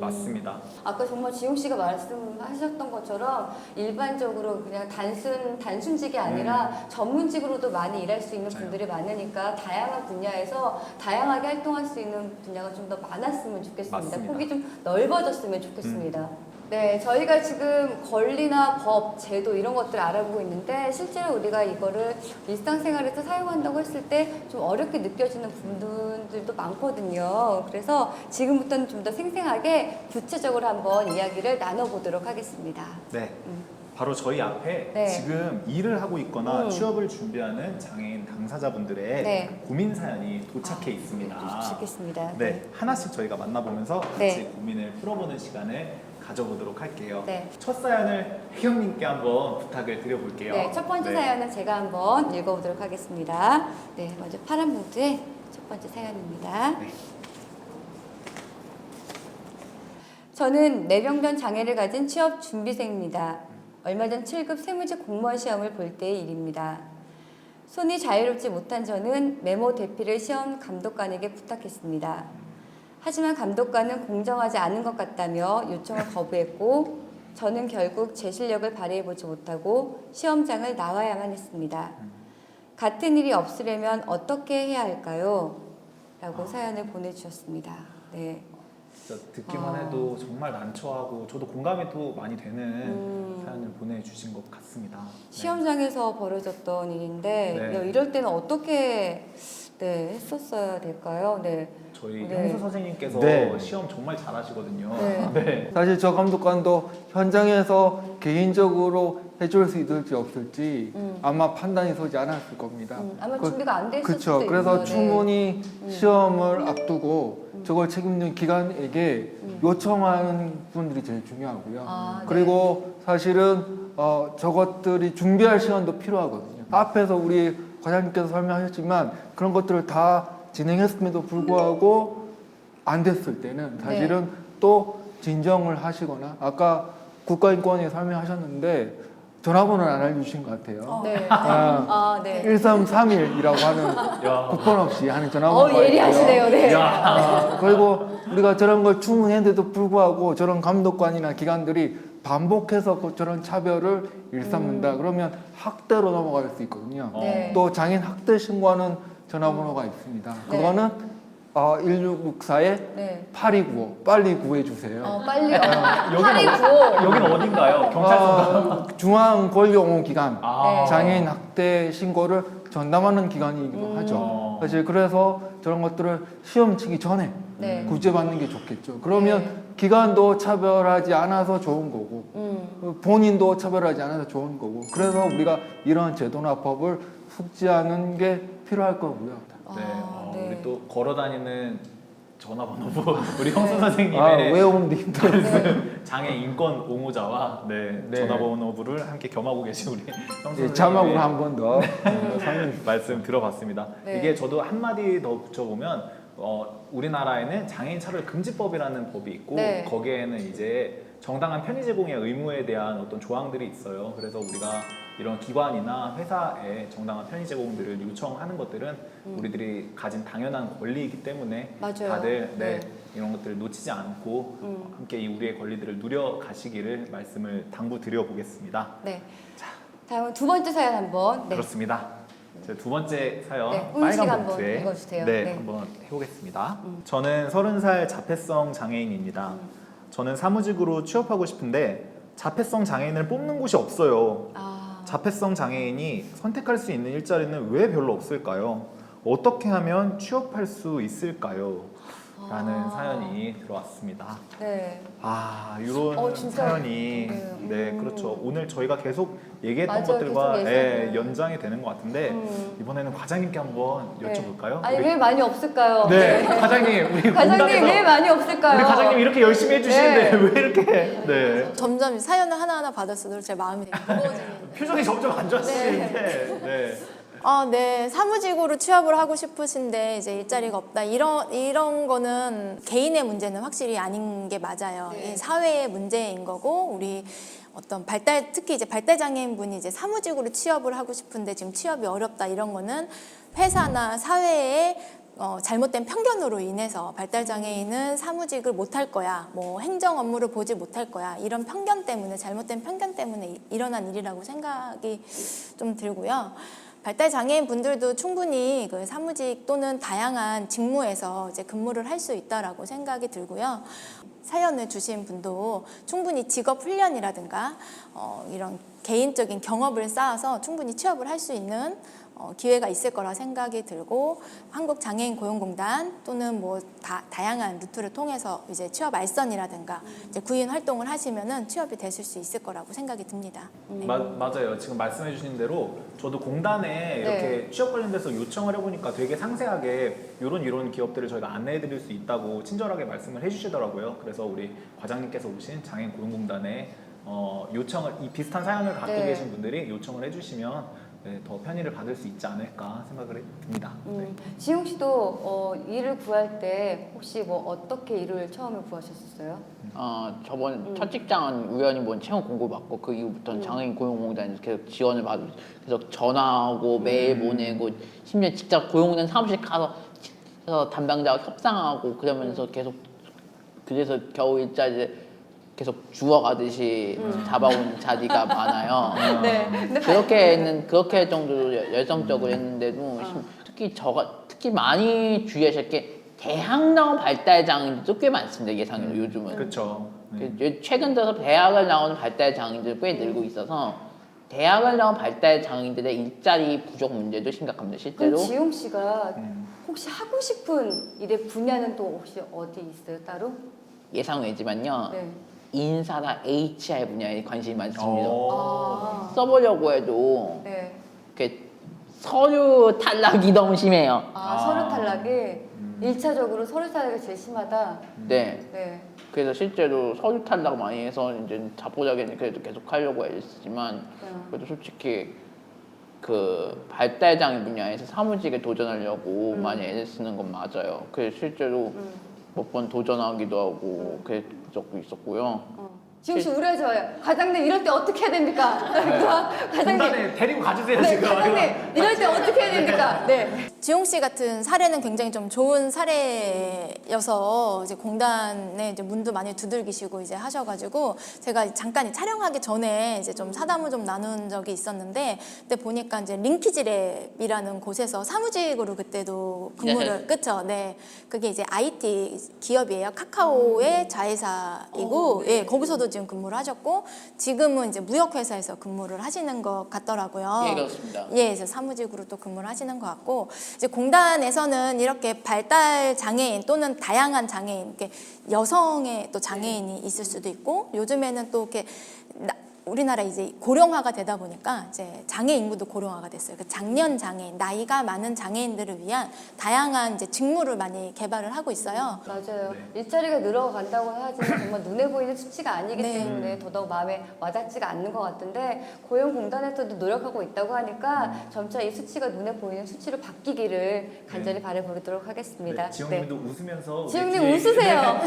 Speaker 2: 맞습니다.
Speaker 1: 아까 정말 지용 씨가 말씀하셨던 것처럼 일반적으로 그냥 단순직이 아니라 전문직으로도 많이 일할 수 있는 분들이 많으니까 다양한 분야에서 다양하게 활동할 수 있는 분야가 좀 더 많았으면 좋겠습니다.
Speaker 2: 맞습니다.
Speaker 1: 폭이 좀 넓어졌으면 좋겠습니다. 네, 저희가 지금 권리나 법, 제도 이런 것들 알아보고 있는데 실제로 우리가 이거를 일상생활에서 사용한다고 했을 때 좀 어렵게 느껴지는 부분들도 많거든요. 그래서 지금부터는 좀 더 생생하게 구체적으로 한번 이야기를 나눠보도록 하겠습니다.
Speaker 2: 네. 바로 저희 앞에
Speaker 1: 네.
Speaker 2: 지금 일을 하고 있거나 취업을 준비하는 장애인 당사자분들의
Speaker 1: 네.
Speaker 2: 고민 사연이 도착해 있습니다.
Speaker 1: 도착했습니다.
Speaker 2: 네, 하나씩 저희가 만나보면서 같이
Speaker 1: 네.
Speaker 2: 고민을 풀어보는 시간을 가져보도록 할게요.
Speaker 1: 네.
Speaker 2: 첫 사연을 혜경님께 한번 부탁을 드려볼게요.
Speaker 1: 네, 첫 번째
Speaker 2: 네.
Speaker 1: 사연은 제가 한번 읽어보도록 하겠습니다. 네, 먼저 파란 봉투의 첫 번째 사연입니다.
Speaker 2: 네.
Speaker 1: 저는 뇌병변 장애를 가진 취업 준비생입니다. 얼마 전 7급 세무직 공무원 시험을 볼 때의 일입니다. 손이 자유롭지 못한 저는 메모 대피를 시험 감독관에게 부탁했습니다. 하지만 감독관은 공정하지 않은 것 같다며 요청을 거부했고 저는 결국 제 실력을 발휘해보지 못하고 시험장을 나와야만 했습니다. 같은 일이 없으려면 어떻게 해야 할까요? 라고 사연을 보내주셨습니다. 네.
Speaker 2: 진짜 듣기만 해도 정말 난처하고 저도 공감이 또 많이 되는 사연을 보내주신 것 같습니다.
Speaker 1: 시험장에서 벌어졌던 일인데
Speaker 2: 네.
Speaker 1: 이럴 때는 어떻게 했었어야 될까요? 네.
Speaker 2: 저희
Speaker 1: 네.
Speaker 2: 형수 선생님께서
Speaker 4: 네.
Speaker 2: 시험 정말 잘하시거든요.
Speaker 1: 네.
Speaker 2: 네.
Speaker 4: 사실 저 감독관도 현장에서 개인적으로 해줄 수 있을지 없을지 아마 판단이 서지 않았을 겁니다.
Speaker 1: 아마 준비가 안 됐을
Speaker 4: 그쵸.
Speaker 1: 수도
Speaker 4: 그래서
Speaker 1: 있고요. 네.
Speaker 4: 충분히 시험을 앞두고 저걸 책임진 기관에게 요청하는 분들이 제일 중요하고요.
Speaker 1: 아, 네.
Speaker 4: 그리고 사실은 저것들이 준비할 시간도 필요하거든요. 앞에서 우리 과장님께서 설명하셨지만 그런 것들을 다 진행했음에도 불구하고 안 됐을 때는 사실은 또 진정을 하시거나 아까 국가인권에 설명하셨는데 전화번호를 안 알려주신 것 같아요.
Speaker 1: 네. 네.
Speaker 4: 1331이라고 하는 국번 없이 하는 전화번호가 있고요.
Speaker 1: 예리하시네요. 네.
Speaker 4: 그리고 우리가 저런 걸 충분했는데도 불구하고 저런 감독관이나 기관들이 반복해서 저런 차별을 일삼는다. 그러면 학대로 넘어갈 수 있거든요.
Speaker 1: 네.
Speaker 4: 또 장애인 학대 신고하는 전화번호가 있습니다.
Speaker 1: 네.
Speaker 4: 그거는 1664에
Speaker 1: 네.
Speaker 4: 8295 빨리 구해주세요.
Speaker 1: 빨리요.
Speaker 2: 여기는 어딘가요? 경찰서?
Speaker 4: 중앙권력기관
Speaker 2: 아.
Speaker 4: 장애인 학대 신고를 전담하는 기관이기도 하죠. 사실 그래서 저런 것들을 시험 치기 전에
Speaker 1: 네.
Speaker 4: 구제받는 게 좋겠죠. 그러면 기관도 차별하지 않아서 좋은 거고 본인도 차별하지 않아서 좋은 거고 그래서 우리가 이런 제도나 법을 숙지하는 게 필요할 거고요.
Speaker 2: 네.
Speaker 1: 네.
Speaker 2: 우리 또 걸어다니는 전화번호부 우리 형수 선생님의
Speaker 4: 외우면 힘들어요.
Speaker 2: 장애 인권 옹호자와 전화번호부를 함께 겸하고 계신 우리 형수 선생님
Speaker 4: 자막으로 한 번 더
Speaker 2: 말씀 들어봤습니다.
Speaker 1: 네.
Speaker 2: 이게 저도 한마디 더 붙여보면 우리나라에는 장애인 차별 금지법이라는 법이 있고
Speaker 1: 네.
Speaker 2: 거기에는 이제 정당한 편의 제공의 의무에 대한 어떤 조항들이 있어요. 그래서 우리가 이런 기관이나 회사에 정당한 편의 제공들을 요청하는 것들은 우리들이 가진 당연한 권리이기 때문에
Speaker 1: 맞아요.
Speaker 2: 다들
Speaker 1: 네.
Speaker 2: 이런 것들을 놓치지 않고 함께 이 우리의 권리들을 누려 가시기를 말씀을 당부드려 보겠습니다.
Speaker 1: 네. 다음은 두 번째 사연 한번. 네.
Speaker 2: 그렇습니다. 제 두 번째 사연
Speaker 1: 네, 우은 씨가
Speaker 2: 빨간
Speaker 1: 한번
Speaker 2: 봉투에
Speaker 1: 읽어주세요.
Speaker 2: 네,
Speaker 1: 네.
Speaker 2: 한번 해보겠습니다. 저는 30살 자폐성 장애인입니다. 저는 사무직으로 취업하고 싶은데 자폐성 장애인을 뽑는 곳이 없어요. 자폐성 장애인이 선택할 수 있는 일자리는 왜 별로 없을까요? 어떻게 하면 취업할 수 있을까요? 라는 사연이 들어왔습니다.
Speaker 1: 네.
Speaker 2: 이런
Speaker 1: 진짜
Speaker 2: 사연이 네, 그렇죠. 오늘 저희가 계속 얘기했던
Speaker 1: 맞아요.
Speaker 2: 것들과
Speaker 1: 계속
Speaker 2: 연장이 되는 것 같은데 이번에는 과장님께 한번 여쭤볼까요?
Speaker 1: 아니 왜 많이 없을까요?
Speaker 2: 네, 과장님 우리
Speaker 1: 과장님
Speaker 2: 공단에서
Speaker 1: 왜 많이 없을까요?
Speaker 2: 우리 과장님 이렇게 열심히 해주시는데
Speaker 1: 네.
Speaker 2: 왜 이렇게 네.
Speaker 6: 점점 사연을 하나하나 받을수록 제 마음이 되게 무거워지는.
Speaker 2: 표정이 점점 안 좋아지시는데 네.
Speaker 6: 네. 사무직으로 취업을 하고 싶으신데 이제 일자리가 없다. 이런 거는 개인의 문제는 확실히 아닌 게 맞아요. 이 사회의 문제인 거고 우리 어떤 특히 이제 발달 장애인 분이 이제 사무직으로 취업을 하고 싶은데 지금 취업이 어렵다 이런 거는 회사나 사회의 잘못된 편견으로 인해서 발달 장애인은 사무직을 못할 거야, 뭐 행정 업무를 보지 못할 거야 이런 편견 때문에 잘못된 편견 때문에 일어난 일이라고 생각이 좀 들고요. 발달 장애인 분들도 충분히 그 사무직 또는 다양한 직무에서 이제 근무를 할 수 있다라고 생각이 들고요. 사연을 주신 분도 충분히 직업 훈련이라든가 이런 개인적인 경험을 쌓아서 충분히 취업을 할 수 있는 기회가 있을 거라 생각이 들고 한국장애인고용공단 또는 뭐 다양한 루트를 통해서 이제 취업 알선이라든가 이제 구인 활동을 하시면은 취업이 되실 수 있을 거라고 생각이 듭니다. 네.
Speaker 2: 맞아요. 지금 말씀해 주신 대로 저도 공단에 이렇게 취업 관련돼서 요청을 해보니까 되게 상세하게 이런 기업들을 저희가 안내해 드릴 수 있다고 친절하게 말씀을 해주시더라고요. 그래서 우리 과장님께서 오신 장애인고용공단에 요청을 이 비슷한 사연을 갖고 계신 분들이 요청을 해주시면 더 편의를 받을 수 있지 않을까 생각을 듭니다.
Speaker 1: 지용 씨도 일을 구할 때 혹시 뭐 어떻게 일을 처음에 구하셨었어요?
Speaker 5: 저번 첫 직장은 우연히 본 채용 공고 받고 그 이후부터는 장애인 고용공단에서 계속 지원을 받고 계속 전화하고 메일 보내고 심지어 직접 고용된 사무실 가서 담당자와 협상하고 그러면서 계속 그래서 겨우 일자리를 계속 주워가듯이 잡아온 자리가 많아요. 그렇게 정도로 열정적으로 했는데도 특히 많이 주의하실 게 대학 나온 발달 장애인들도 꽤 많습니다. 예상으로 요즘은.
Speaker 2: 그렇죠.
Speaker 5: 최근 들어서 대학을 나오는 발달 장애인들이 꽤 늘고 있어서 대학을 나온 발달 장애인들의 일자리 부족 문제도 심각합니다. 실제로.
Speaker 1: 그럼 지용 씨가 혹시 하고 싶은 일의 분야는 또 혹시 어디 있어요 따로?
Speaker 5: 예상외지만요.
Speaker 1: 네.
Speaker 5: 인사나 HR 분야에 관심이 많습니다. 써보려고 해도 서류 탈락이 너무 심해요.
Speaker 1: 서류 탈락이 1차적으로 서류 탈락이 제일 심하다.
Speaker 5: 네. 그래서 실제로 서류 탈락 많이 해서 이제 자포자기는 그래도 계속 하려고 했지만 그래도 솔직히 그 발달장애 분야에서 사무직에 도전하려고 많이 애를 쓰는 건 맞아요. 그래서 실제로 몇 번 도전하기도 하고 그런 적도 있었고요.
Speaker 1: 지용 씨 우려하지 마요. 과장님 이럴 때 어떻게 해야 됩니까? 과장님
Speaker 2: 공단에 데리고 가주세요
Speaker 1: 네,
Speaker 2: 지금.
Speaker 1: 과장님 이럴 때 어떻게 해야 됩니까? 네.
Speaker 6: 지용 씨 같은 사례는 굉장히 좀 좋은 사례여서 이제 공단에 이제 문도 많이 두들기시고 이제 하셔가지고 제가 잠깐 촬영하기 전에 이제 좀 사담을 좀 나눈 적이 있었는데 그때 보니까 이제 링키지랩이라는 곳에서 사무직으로 그때도 근무를 그쵸? 네. 그게 이제 IT 기업이에요. 카카오의 자회사이고 거기서도 지금 근무를 하셨고 지금은 이제 무역회사에서 근무를 하시는 것 같더라고요.
Speaker 5: 예, 그렇습니다.
Speaker 6: 그래서 사무직으로 또 근무를 하시는 것 같고 이제 공단에서는 이렇게 발달 장애인 또는 다양한 장애인, 이렇게 여성의 또 장애인이 있을 수도 있고 요즘에는 또 이렇게 우리나라 이제 고령화가 되다 보니까 이제 장애 인구도 고령화가 됐어요. 그 장년 장애인, 나이가 많은 장애인들을 위한 다양한 이제 직무를 많이 개발을 하고 있어요.
Speaker 1: 맞아요. 일자리가 늘어간다고 하지만 정말 눈에 보이는 수치가 아니기 때문에 더더욱 마음에 와닿지가 않는 것 같은데 고용공단에서도 노력하고 있다고 하니까 점차 이 수치가 눈에 보이는 수치로 바뀌기를 간절히 바라보도록 하겠습니다.
Speaker 2: 지용님도 웃으면서
Speaker 1: 지용님 웃으세요.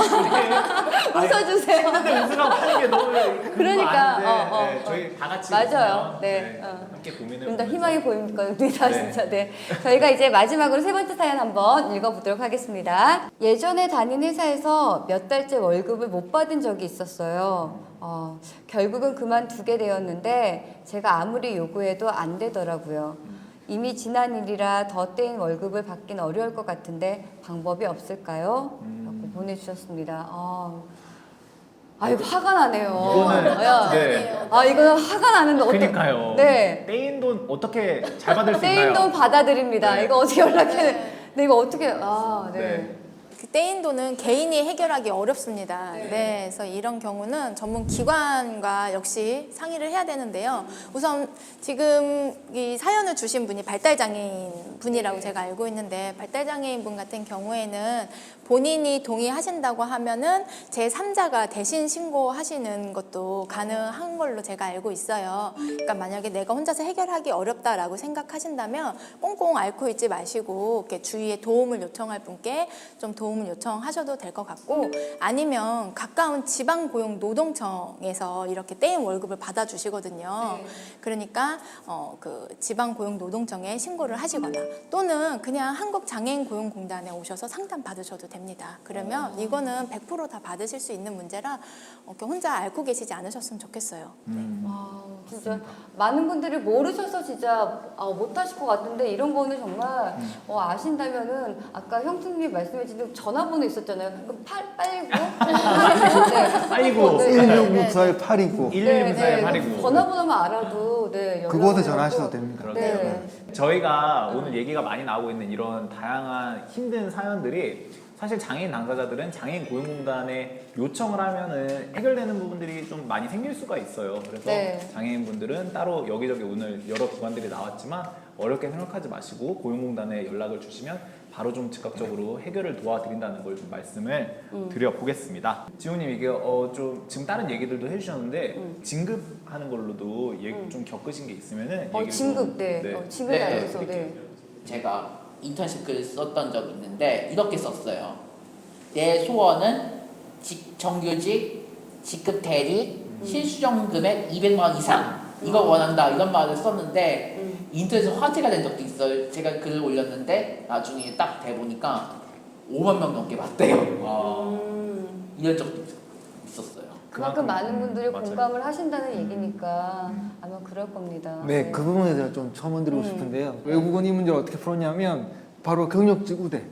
Speaker 1: 웃어주세요.
Speaker 2: 근데 웃으라고 하는 게 너무
Speaker 1: 그러니까
Speaker 2: 저희 다 같이
Speaker 1: 맞아요.
Speaker 2: 함께 고민을
Speaker 1: 좀 더 희망이 보입니다, 진짜. 네. 저희가 이제 마지막으로 세 번째 사연 한번 읽어보도록 하겠습니다. 예전에 다닌 회사에서 몇 달째 월급을 못 받은 적이 있었어요. 결국은 그만두게 되었는데 제가 아무리 요구해도 안 되더라고요. 이미 지난 일이라 더 떼인 월급을 받긴 어려울 것 같은데 방법이 없을까요? 라고 보내주셨습니다. 이거 화가 나네요. 이거는 화가 나는데
Speaker 2: 그러니까요. 떼인 돈 어떻게 잘 받을 수 있나요?
Speaker 1: 떼인 돈 받아드립니다. 이거 어떻게 연락해? 네, 이거 어떻게?
Speaker 6: 그 떼인 돈은 개인이 해결하기 어렵습니다. 그래서 이런 경우는 전문 기관과 역시 상의를 해야 되는데요. 우선 지금 이 사연을 주신 분이 발달장애인 분이라고 제가 알고 있는데 발달장애인 분 같은 경우에는 본인이 동의하신다고 하면은 제3자가 대신 신고하시는 것도 가능한 걸로 제가 알고 있어요. 그러니까 만약에 내가 혼자서 해결하기 어렵다라고 생각하신다면 꽁꽁 앓고 있지 마시고 이렇게 주위에 도움을 요청할 분께 좀 도움을 요청하셔도 될 것 같고 아니면 가까운 지방고용노동청에서 이렇게 떼인 월급을 받아주시거든요. 그러니까 그 지방고용노동청에 신고를 하시거나 또는 그냥 한국장애인고용공단에 오셔서 상담 받으셔도 됩니다. 그러면 이거는 100% 다 받으실 수 있는 문제라 혼자 앓고 계시지 않으셨으면 좋겠어요.
Speaker 1: 진짜 많은 분들이 모르셔서 진짜 못하실 것 같은데 이런 거는 정말 아신다면은 아까 형수님이 말씀해 주신 전화번호 있었잖아요. 그 빨고
Speaker 2: 빨고.
Speaker 4: 1664에 829.
Speaker 2: 1164에 829.
Speaker 1: 전화번호만 알아도 네,
Speaker 4: 그곳에 전화하셔도 됩니다.
Speaker 1: 네.
Speaker 2: 저희가 오늘 얘기가 많이 나오고 있는 이런 다양한 힘든 사연들이 사실 장애인 당사자들은 장애인 고용공단에 요청을 하면은 해결되는 부분들이 좀 많이 생길 수가 있어요. 그래서
Speaker 1: 네.
Speaker 2: 장애인분들은 따로 여기저기 오늘 여러 기관들이 나왔지만 어렵게 생각하지 마시고 고용공단에 연락을 주시면 바로 좀 즉각적으로 해결을 도와드린다는 걸 좀 말씀을 드려보겠습니다. 지호님 이게 좀 지금 다른 얘기들도 해주셨는데 진급하는 걸로도 좀 겪으신 게 있으면은 얘기를
Speaker 1: 진급,
Speaker 2: 좀,
Speaker 1: 네. 진급에
Speaker 5: 네.
Speaker 1: 대해서, 네.
Speaker 5: 제가 인턴십 글 썼던 적이 있는데 이렇게 썼어요. 내 소원은 정규직, 직급 대리, 실수령 금액 200만 원 이상 이거 원한다 이런 말을 썼는데 인터넷에 화제가 된 적도 있어요. 제가 글을 올렸는데 나중에 딱 대보니까 5만 명 넘게 봤대요. 이런 적도 있었어요.
Speaker 1: 그만큼 많은 분들이
Speaker 2: 맞아요.
Speaker 1: 공감을 하신다는 얘기니까 아마 그럴 겁니다.
Speaker 4: 네, 그 부분에 대해서 좀 첨언드리고 싶은데요. 외국은 이 문제를 어떻게 풀었냐면 바로 경력직 우대.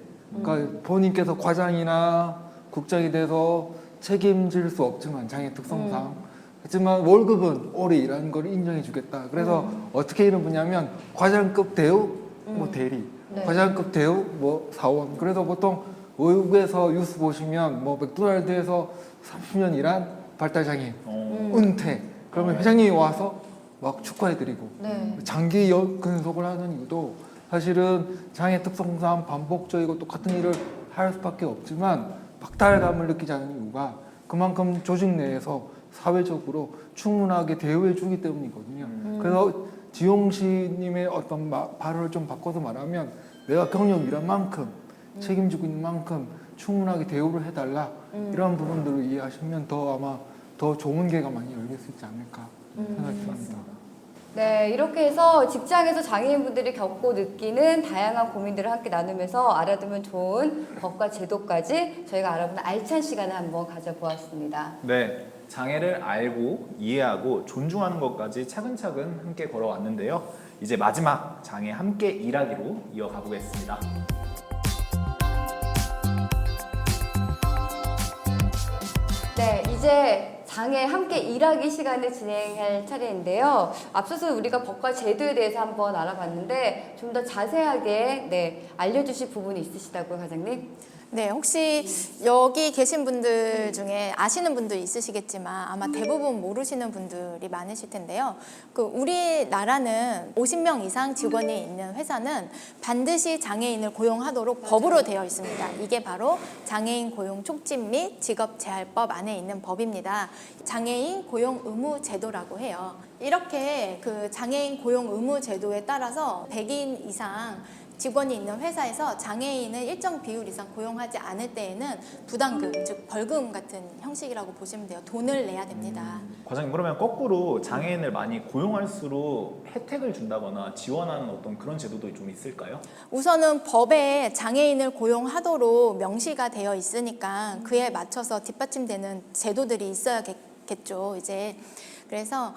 Speaker 4: 그러니까 본인께서 과장이나 국장이 돼서 책임질 수 없지만 장애 특성상 하지만 월급은 오래 일하는 걸 인정해 주겠다. 그래서 어떻게 이런 분야면 과장급 대우, 뭐 대리,
Speaker 1: 네.
Speaker 4: 과장급 대우, 뭐 사원. 그래서 보통 외국에서 뉴스 보시면 뭐 맥도날드에서 30년 일한 발달장애인 은퇴. 그러면 회장님이 와서 막 축하해드리고
Speaker 1: 네.
Speaker 4: 장기 근속을 하는 이유도 사실은 장애 특성상 반복적이고 똑같은 일을 할 수밖에 없지만 박탈감을 느끼지 않는 이유가 그만큼 조직 내에서 사회적으로 충분하게 대우해 주기 때문이거든요. 그래서 지용 씨님의 어떤 발언을 좀 바꿔서 말하면 내가 경력 일한 만큼 책임지고 있는 만큼 충분하게 대우를 해달라 이런 부분들을 이해하시면 더 아마 더 좋은 길가 많이 열릴 수 있지 않을까 생각이 듭니다.
Speaker 1: 네, 이렇게 해서 직장에서 장애인분들이 겪고 느끼는 다양한 고민들을 함께 나누면서 알아두면 좋은 법과 제도까지 저희가 알아보는 알찬 시간을 한번 가져보았습니다.
Speaker 2: 네, 장애를 알고 이해하고 존중하는 것까지 차근차근 함께 걸어왔는데요. 이제 마지막 장애 함께 일하기로 이어가 보겠습니다.
Speaker 1: 네, 이제 장애 함께 일하기 시간을 진행할 차례인데요. 앞서서 우리가 법과 제도에 대해서 한번 알아봤는데 좀 더 자세하게 알려주실 부분이 있으시다고요, 과장님?
Speaker 6: 네, 혹시 여기 계신 분들 중에 아시는 분들 있으시겠지만 아마 대부분 모르시는 분들이 많으실 텐데요. 우리나라는 50명 이상 직원이 있는 회사는 반드시 장애인을 고용하도록 법으로 되어 있습니다. 이게 바로 장애인 고용 촉진 및 직업 재활법 안에 있는 법입니다. 장애인 고용 의무 제도라고 해요. 이렇게 장애인 고용 의무 제도에 따라서 100인 이상 직원이 있는 회사에서 장애인을 일정 비율 이상 고용하지 않을 때에는 부담금, 즉 벌금 같은 형식이라고 보시면 돼요. 돈을 내야 됩니다.
Speaker 2: 과장님, 그러면 거꾸로 장애인을 많이 고용할수록 혜택을 준다거나 지원하는 어떤 그런 제도도 좀 있을까요?
Speaker 6: 우선은 법에 장애인을 고용하도록 명시가 되어 있으니까 그에 맞춰서 뒷받침되는 제도들이 있어야겠죠. 이제 그래서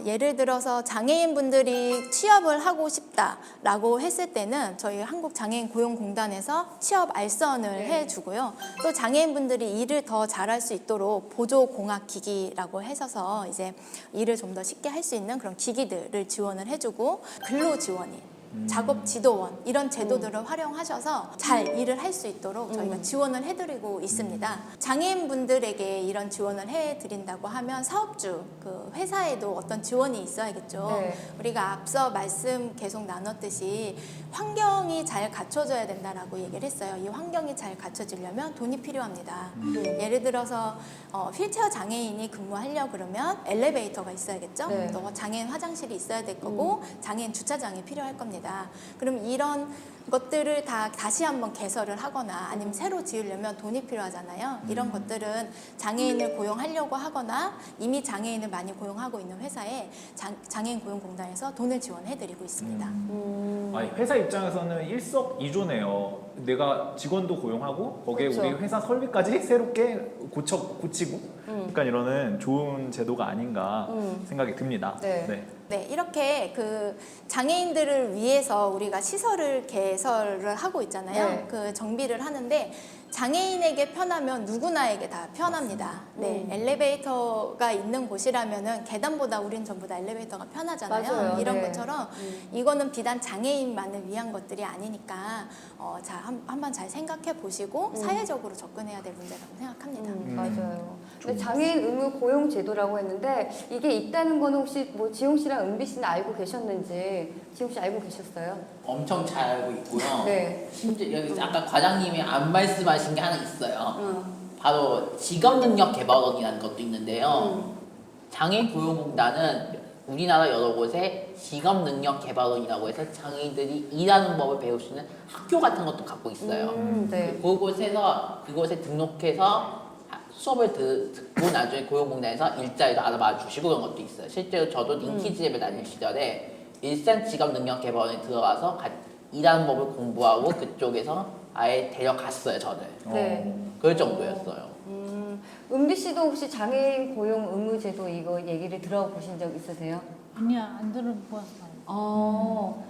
Speaker 6: 예를 들어서 장애인분들이 취업을 하고 싶다라고 했을 때는 저희 한국장애인고용공단에서 취업 알선을 해주고요. 또 장애인분들이 일을 더 잘할 수 있도록 보조공학기기라고 해서 이제 일을 좀 더 쉽게 할 수 있는 그런 기기들을 지원을 해주고 근로지원인 작업 지도원 이런 제도들을 활용하셔서 잘 일을 할 수 있도록 저희가 지원을 해드리고 있습니다. 장애인분들에게 이런 지원을 해드린다고 하면 사업주, 회사에도 어떤 지원이 있어야겠죠.
Speaker 1: 네.
Speaker 6: 우리가 앞서 말씀 계속 나눴듯이 환경이 잘 갖춰져야 된다라고 얘기를 했어요. 이 환경이 잘 갖춰지려면 돈이 필요합니다. 예를 들어서 휠체어 장애인이 근무하려고 그러면 엘리베이터가 있어야겠죠.
Speaker 1: 네.
Speaker 6: 또 장애인 화장실이 있어야 될 거고 장애인 주차장이 필요할 겁니다. 그럼 이런 것들을 다시 한번 개설을 하거나 아니면 새로 지으려면 돈이 필요하잖아요. 이런 것들은 장애인을 고용하려고 하거나 이미 장애인을 많이 고용하고 있는 회사에 장애인 고용공단에서 돈을 지원해드리고 있습니다.
Speaker 2: 아니, 회사 입장에서는 일석이조네요. 내가 직원도 고용하고 거기에
Speaker 1: 그렇죠.
Speaker 2: 우리 회사 설비까지 새롭게 고치고 그러니까 이러는 좋은 제도가 아닌가 생각이 듭니다.
Speaker 1: 네.
Speaker 6: 네, 이렇게 장애인들을 위해서 우리가 시설을 개설을 하고 있잖아요.
Speaker 1: 네.
Speaker 6: 그 정비를 하는데 장애인에게 편하면 누구나에게 다 편합니다. 네, 엘리베이터가 있는 곳이라면은 계단보다 우린 전부 다 엘리베이터가 편하잖아요.
Speaker 1: 맞아요.
Speaker 6: 이런
Speaker 1: 네.
Speaker 6: 것처럼 이거는 비단 장애인만을 위한 것들이 아니니까 자 한번 잘 생각해 보시고 사회적으로 접근해야 될 문제라고 생각합니다.
Speaker 1: 맞아요. 근데 장애인 의무 고용 제도라고 했는데 이게 있다는 거는 혹시 뭐 지용 씨랑 은비 씨는 알고 계셨는지 지용 씨 알고 계셨어요?
Speaker 5: 엄청 잘 알고 있고요.
Speaker 1: 네.
Speaker 5: 심지어 여기 아까 과장님이 안 말씀하신 게 하나 있어요. 바로 직업능력개발원이라는 것도 있는데요. 장애인 고용공단은 우리나라 여러 곳에 직업능력개발원이라고 해서 장애인들이 일하는 법을 배울 수 있는 학교 같은 것도 갖고 있어요.
Speaker 1: 네.
Speaker 5: 그곳에 등록해서 수업을 듣고 나중에 고용공단에서 일자리도 알아봐 주시고 그런 것도 있어요. 실제로 저도 인키즈랩에 다닐 시절에 일산 직업능력개발원에 들어가서 일하는 법을 공부하고 그쪽에서 아예 데려갔어요, 저를.
Speaker 1: 네.
Speaker 5: 그럴 정도였어요.
Speaker 1: 은비 씨도 혹시 장애인 고용 의무 제도 이거 얘기를 들어보신 적 있으세요?
Speaker 7: 아니야, 안 들어보았어요.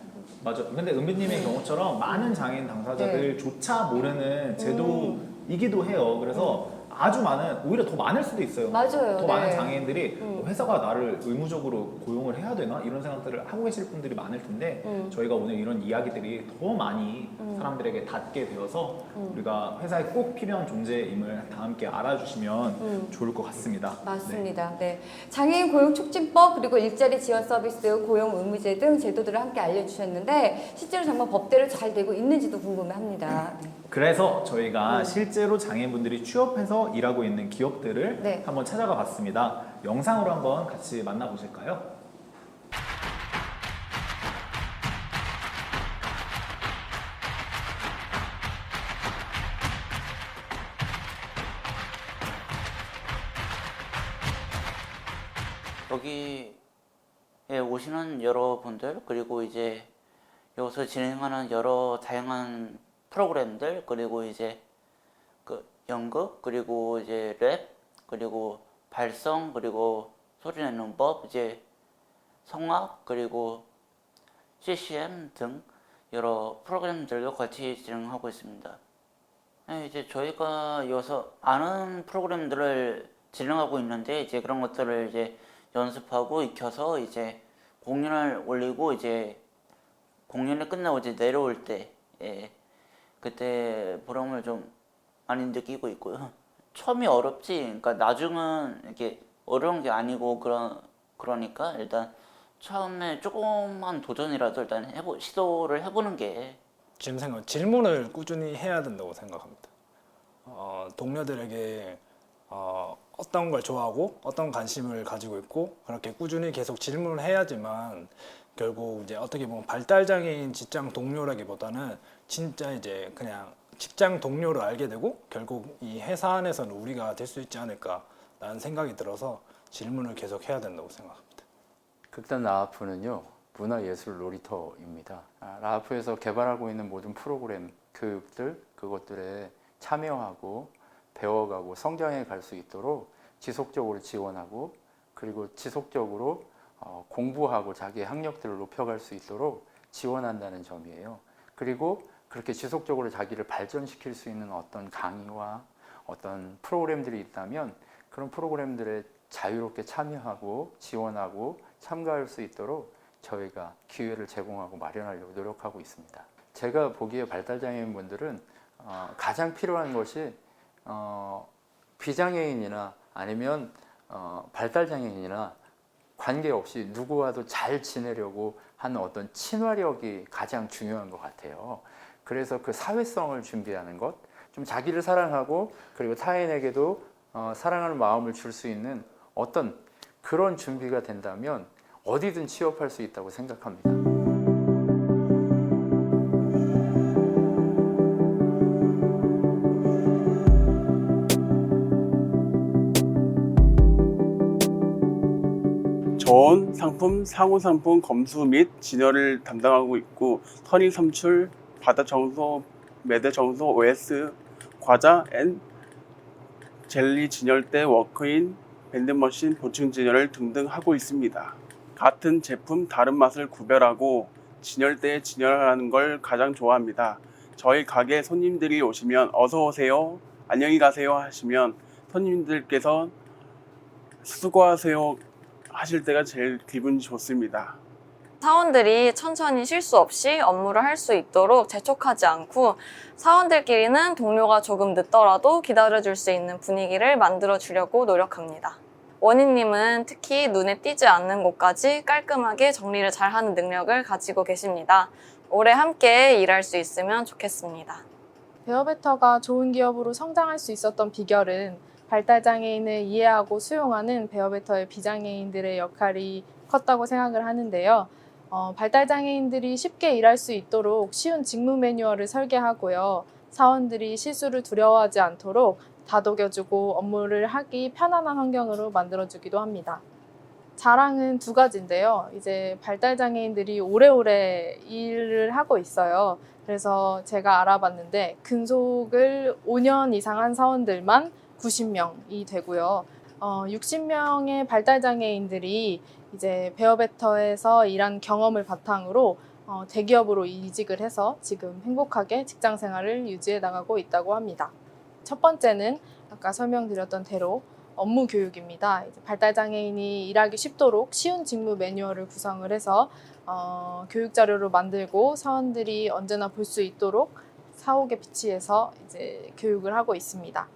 Speaker 2: 맞아. 근데 은비님의 경우처럼 많은 장애인 당사자들조차 모르는 제도이기도 해요. 그래서 아주 많은, 오히려 더 많을 수도 있어요.
Speaker 1: 맞아요.
Speaker 2: 더 많은
Speaker 1: 네.
Speaker 2: 장애인들이 회사가 나를 의무적으로 고용을 해야 되나? 이런 생각들을 하고 계실 분들이 많을 텐데 저희가 오늘 이런 이야기들이 더 많이 사람들에게 닿게 되어서 우리가 회사에 꼭 필요한 존재임을 다 함께 알아주시면 좋을 것 같습니다.
Speaker 1: 맞습니다. 네. 장애인 고용 촉진법 그리고 일자리 지원 서비스, 고용 의무제 등 제도들을 함께 알려주셨는데 실제로 정말 법대로 잘 되고 있는지도 궁금해합니다. 네.
Speaker 2: 그래서 저희가 실제로 장애인분들이 취업해서 일하고 있는 기업들을
Speaker 1: 네.
Speaker 2: 한번 찾아가 봤습니다. 영상으로 한번 같이 만나보실까요?
Speaker 14: 여기에 오시는 여러분들, 그리고 이제 여기서 진행하는 여러 다양한 프로그램들, 그리고 이제 그 연극, 그리고 이제 랩, 그리고 발성, 그리고 소리 내는 법, 이제 성악, 그리고 CCM 등 여러 프로그램들도 같이 진행하고 있습니다. 네, 이제 저희가 여기서 아는 프로그램들을 진행하고 있는데 이제 그런 것들을 이제 연습하고 익혀서 이제 공연을 올리고 이제 공연이 끝나고 이제 내려올 때 그때 보람을 좀 많이 느끼고 있고요. 처음이 어렵지, 그러니까 나중은 이렇게 어려운 게 아니고 그러니까 일단 처음에 조금만 도전이라도 일단 시도를 해보는 게
Speaker 15: 지금 질문을 꾸준히 해야 된다고 생각합니다. 동료들에게 어떤 걸 좋아하고 어떤 관심을 가지고 있고 그렇게 꾸준히 계속 질문을 해야지만 결국 이제 어떻게 보면 발달장애인 직장 동료라기보다는 진짜 이제 그냥 직장 동료를 알게 되고 결국 이 회사 안에서는 우리가 될 수 있지 않을까라는 생각이 들어서 질문을 계속 해야 된다고 생각합니다.
Speaker 16: 극단 라하프는요, 문화예술 놀이터입니다. 라하프에서 개발하고 있는 모든 프로그램, 교육들, 그것들에 참여하고 배워가고 성장해 갈 수 있도록 지속적으로 지원하고 그리고 지속적으로 공부하고 자기의 학력들을 높여갈 수 있도록 지원한다는 점이에요. 그리고 그렇게 지속적으로 자기를 발전시킬 수 있는 어떤 강의와 어떤 프로그램들이 있다면 그런 프로그램들에 자유롭게 참여하고 지원하고 참가할 수 있도록 저희가 기회를 제공하고 마련하려고 노력하고 있습니다. 제가 보기에 발달장애인 분들은 가장 필요한 것이 비장애인이나 아니면 발달장애인이나 관계없이 누구와도 잘 지내려고 하는 어떤 친화력이 가장 중요한 것 같아요. 그래서 그 사회성을 준비하는 것, 좀 자기를 사랑하고 그리고 타인에게도 사랑하는 마음을 줄 수 있는 어떤 그런 준비가 된다면 어디든 취업할 수 있다고 생각합니다.
Speaker 17: 저온 상품, 상호 상품 검수 및 진열을 담당하고 있고 선인 선출, 바다 청소, 매대 청소, OS, 과자 앤 젤리 진열대, 워크인, 밴드머신, 보충 진열을 등등 하고 있습니다. 같은 제품 다른 맛을 구별하고 진열대에 진열하는 걸 가장 좋아합니다. 저희 가게 손님들이 오시면 어서 오세요, 안녕히 가세요 하시면 손님들께서 수고하세요 하실 때가 제일 기분이 좋습니다.
Speaker 18: 사원들이 천천히 실수 없이 업무를 할 수 있도록 재촉하지 않고 사원들끼리는 동료가 조금 늦더라도 기다려줄 수 있는 분위기를 만들어 주려고 노력합니다. 원희님은 특히 눈에 띄지 않는 곳까지 깔끔하게 정리를 잘하는 능력을 가지고 계십니다. 오래 함께 일할 수 있으면 좋겠습니다.
Speaker 19: 베어베터가 좋은 기업으로 성장할 수 있었던 비결은 발달장애인을 이해하고 수용하는 베어베터의 비장애인들의 역할이 컸다고 생각을 하는데요. 발달장애인들이 쉽게 일할 수 있도록 쉬운 직무 매뉴얼을 설계하고요. 사원들이 실수를 두려워하지 않도록 다독여주고 업무를 하기 편안한 환경으로 만들어주기도 합니다. 자랑은 두 가지인데요. 이제 발달장애인들이 오래오래 일을 하고 있어요. 그래서 제가 알아봤는데 근속을 5년 이상 한 사원들만 90명이 되고요. 60명의 발달장애인들이 이제 베어베터에서 일한 경험을 바탕으로 대기업으로 이직을 해서 지금 행복하게 직장 생활을 유지해 나가고 있다고 합니다. 첫 번째는 아까 설명드렸던 대로 업무 교육입니다. 이제 발달장애인이 일하기 쉽도록 쉬운 직무 매뉴얼을 구성을 해서 교육 자료를 만들고 사원들이 언제나 볼 수 있도록 사옥에 비치해서 이제 교육을 하고 있습니다.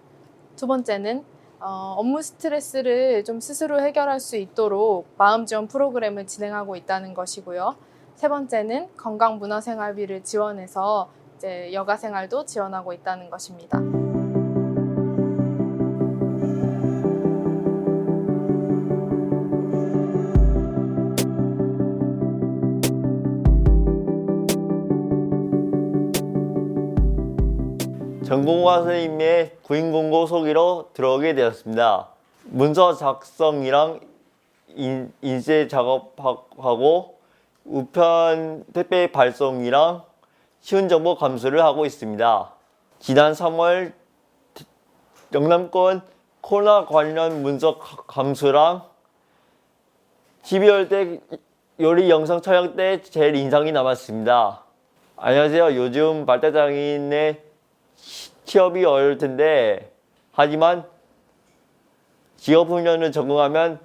Speaker 19: 두 번째는 업무 스트레스를 좀 스스로 해결할 수 있도록 마음 지원 프로그램을 진행하고 있다는 것이고요. 세 번째는 건강 문화생활비를 지원해서 이제 여가 생활도 지원하고 있다는 것입니다.
Speaker 20: 전공과 선생님의 구인 공고 소개로 들어오게 되었습니다. 문서 작성이랑 인쇄 작업하고 우편 택배 발송이랑 쉬운 정보 감수를 하고 있습니다. 지난 3월 영남권 코로나 관련 문서 감수랑 12월 때 요리 영상 촬영 때 제일 인상이 남았습니다. 안녕하세요. 요즘 발달장애인의 취업이 어려울 텐데 하지만 직업훈련을 전공하면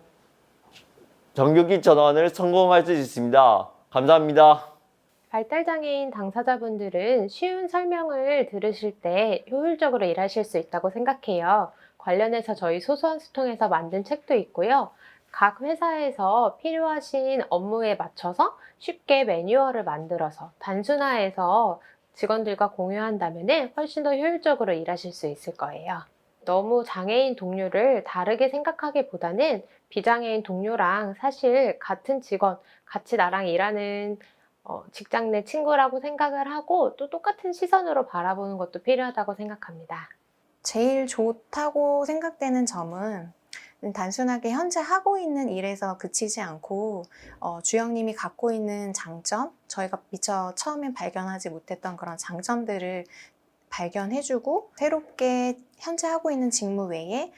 Speaker 20: 정규직 전환을 성공할 수 있습니다. 감사합니다.
Speaker 3: 발달장애인 당사자분들은 쉬운 설명을 들으실 때 효율적으로 일하실 수 있다고 생각해요. 관련해서 저희 소소한 수통에서 만든 책도 있고요. 각 회사에서 필요하신 업무에 맞춰서 쉽게 매뉴얼을 만들어서 단순화해서 직원들과 공유한다면 훨씬 더 효율적으로 일하실 수 있을 거예요. 너무 장애인 동료를 다르게 생각하기보다는 비장애인 동료랑 사실 같은 직원, 같이 나랑 일하는 직장 내 친구라고 생각을 하고 또 똑같은 시선으로 바라보는 것도 필요하다고 생각합니다.
Speaker 21: 제일 좋다고 생각되는 점은 단순하게 현재 하고 있는 일에서 그치지 않고 주영님이 갖고 있는 장점, 저희가 미처 처음엔 발견하지 못했던 그런 장점들을 발견해주고 새롭게 현재 하고 있는 직무 외에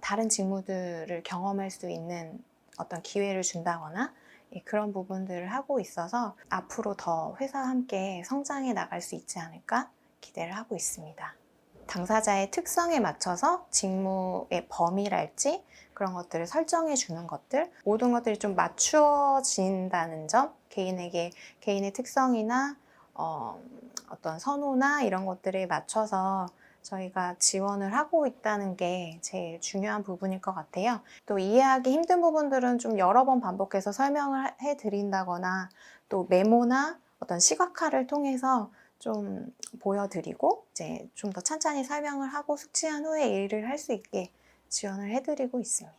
Speaker 21: 다른 직무들을 경험할 수 있는 어떤 기회를 준다거나 그런 부분들을 하고 있어서 앞으로 더 회사와 함께 성장해 나갈 수 있지 않을까 기대를 하고 있습니다. 당사자의 특성에 맞춰서 직무의 범위랄지 그런 것들을 설정해 주는 것들, 모든 것들이 좀 맞추어진다는 점, 개인의 특성이나 어떤 선호나 이런 것들에 맞춰서 저희가 지원을 하고 있다는 게 제일 중요한 부분일 것 같아요. 또 이해하기 힘든 부분들은 좀 여러 번 반복해서 설명을 해드린다거나 또 메모나 어떤 시각화를 통해서 좀 보여드리고 이제 좀 더 찬찬히 설명을 하고 숙지한 후에 일을 할 수 있게 지원을 해드리고 있습니다.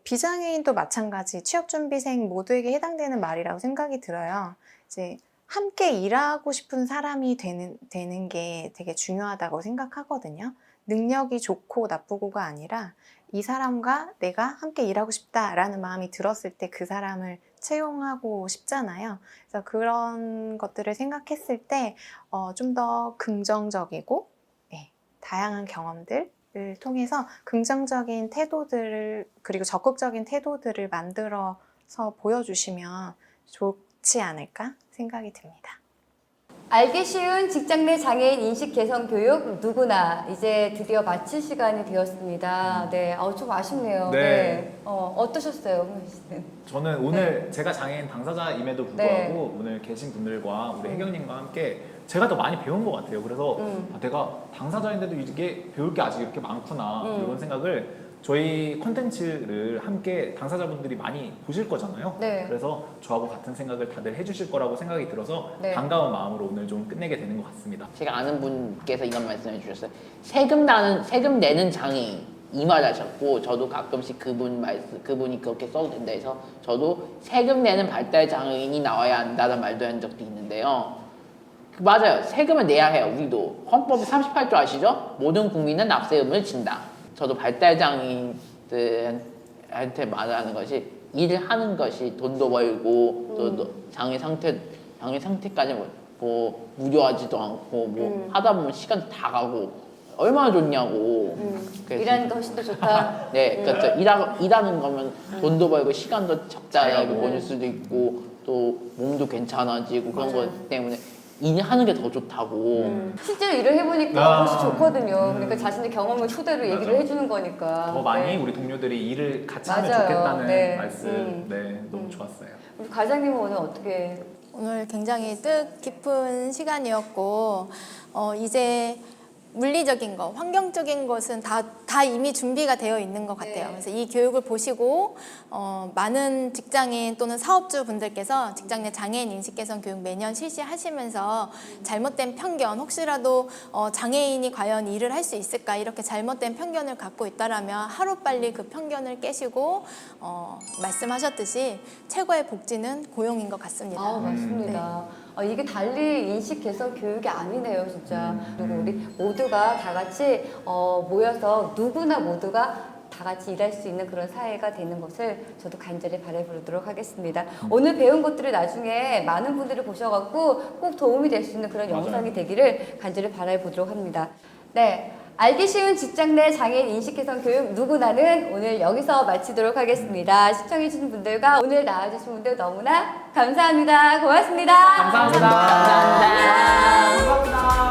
Speaker 21: 비장애인도 마찬가지 취업준비생 모두에게 해당되는 말이라고 생각이 들어요. 이제 함께 일하고 싶은 사람이 되는 게 되게 중요하다고 생각하거든요. 능력이 좋고 나쁘고가 아니라 이 사람과 내가 함께 일하고 싶다라는 마음이 들었을 때 그 사람을 채용하고 싶잖아요. 그래서 그런 것들을 생각했을 때 좀 더 긍정적이고 다양한 경험들을 통해서 긍정적인 태도들을 그리고 적극적인 태도들을 만들어서 보여주시면 좋지 않을까 생각이 듭니다.
Speaker 1: 알기 쉬운 직장 내 장애인 인식 개선 교육 누구나 이제 드디어 마칠 시간이 되었습니다. 네, 좀 아쉽네요.
Speaker 2: 네.
Speaker 1: 어떠셨어요, 홍민 씨는?
Speaker 2: 저는 오늘 제가 장애인 당사자임에도 불구하고
Speaker 1: 네.
Speaker 2: 오늘 계신 분들과 우리 혜경님과 함께 제가 더 많이 배운 것 같아요. 그래서 내가 당사자인데도 이게 배울게 아직 이렇게 많구나 이런 생각을 저희 콘텐츠를 함께 당사자분들이 많이 보실 거잖아요.
Speaker 1: 네.
Speaker 2: 그래서 저하고 같은 생각을 다들 해주실 거라고 생각이 들어서
Speaker 1: 네.
Speaker 2: 반가운 마음으로 오늘 좀 끝내게 되는 것 같습니다.
Speaker 5: 제가 아는 분께서 이런 말씀해 주셨어요. 세금 내는 장애인 이 말 하셨고, 저도 가끔씩 그분이 그렇게 써도 된다 해서 저도 세금 내는 발달 장애인이 나와야 한다는 말도 한 적도 있는데요. 맞아요. 세금을 내야 해요. 우리도 헌법이 38조 아시죠? 모든 국민은 납세금을 진다. 저도 발달 장애인들한테 말하는 것이 일을 하는 것이 돈도 벌고 또 장애 상태까지 뭐 무료하지도 않고 하다 보면 시간도 다 가고 얼마나 좋냐고.
Speaker 1: 일하는 게 훨씬 더 좋다.
Speaker 5: 네, 그렇죠. 일하는 거면 돈도 벌고 시간도 적당하게 보낼 수도 있고 또 몸도 괜찮아지고 그런 것 때문에 일하는 게 더 좋다고.
Speaker 1: 실제로 일을 해보니까 훨씬 좋거든요. 그러니까 자신의 경험을 토대로 얘기를 해주는 거니까.
Speaker 2: 더 많이
Speaker 1: 네.
Speaker 2: 우리 동료들이 일을 같이 하면
Speaker 1: 맞아요.
Speaker 2: 좋겠다는
Speaker 1: 네.
Speaker 2: 말씀 너무 좋았어요.
Speaker 1: 우리 과장님은 오늘 어떻게?
Speaker 6: 오늘 굉장히 뜻깊은 시간이었고 이제 물리적인 것, 환경적인 것은 다 이미 준비가 되어 있는 것 같아요. 그래서 이 교육을 보시고 많은 직장인 또는 사업주 분들께서 직장 내 장애인 인식 개선 교육 매년 실시하시면서 잘못된 편견, 혹시라도 장애인이 과연 일을 할 수 있을까 이렇게 잘못된 편견을 갖고 있다라면 하루빨리 그 편견을 깨시고 말씀하셨듯이 최고의 복지는 고용인 것 같습니다.
Speaker 1: 맞습니다. 이게 달리 인식 개선 교육이 아니네요, 진짜. 그리고 우리 모두가 다 같이 모여서 누구나 모두가 다 같이 일할 수 있는 그런 사회가 되는 것을 저도 간절히 바라보도록 하겠습니다. 오늘 배운 것들을 나중에 많은 분들이 보셔갖고 꼭 도움이 될 수 있는 그런 영상이 되기를 간절히 바라보도록 합니다. 네. 알기 쉬운 직장 내 장애인 인식 개선 교육 누구나는 오늘 여기서 마치도록 하겠습니다. 시청해주신 분들과 오늘 나와주신 분들 너무나 감사합니다. 고맙습니다.
Speaker 5: 감사합니다. 감사합니다.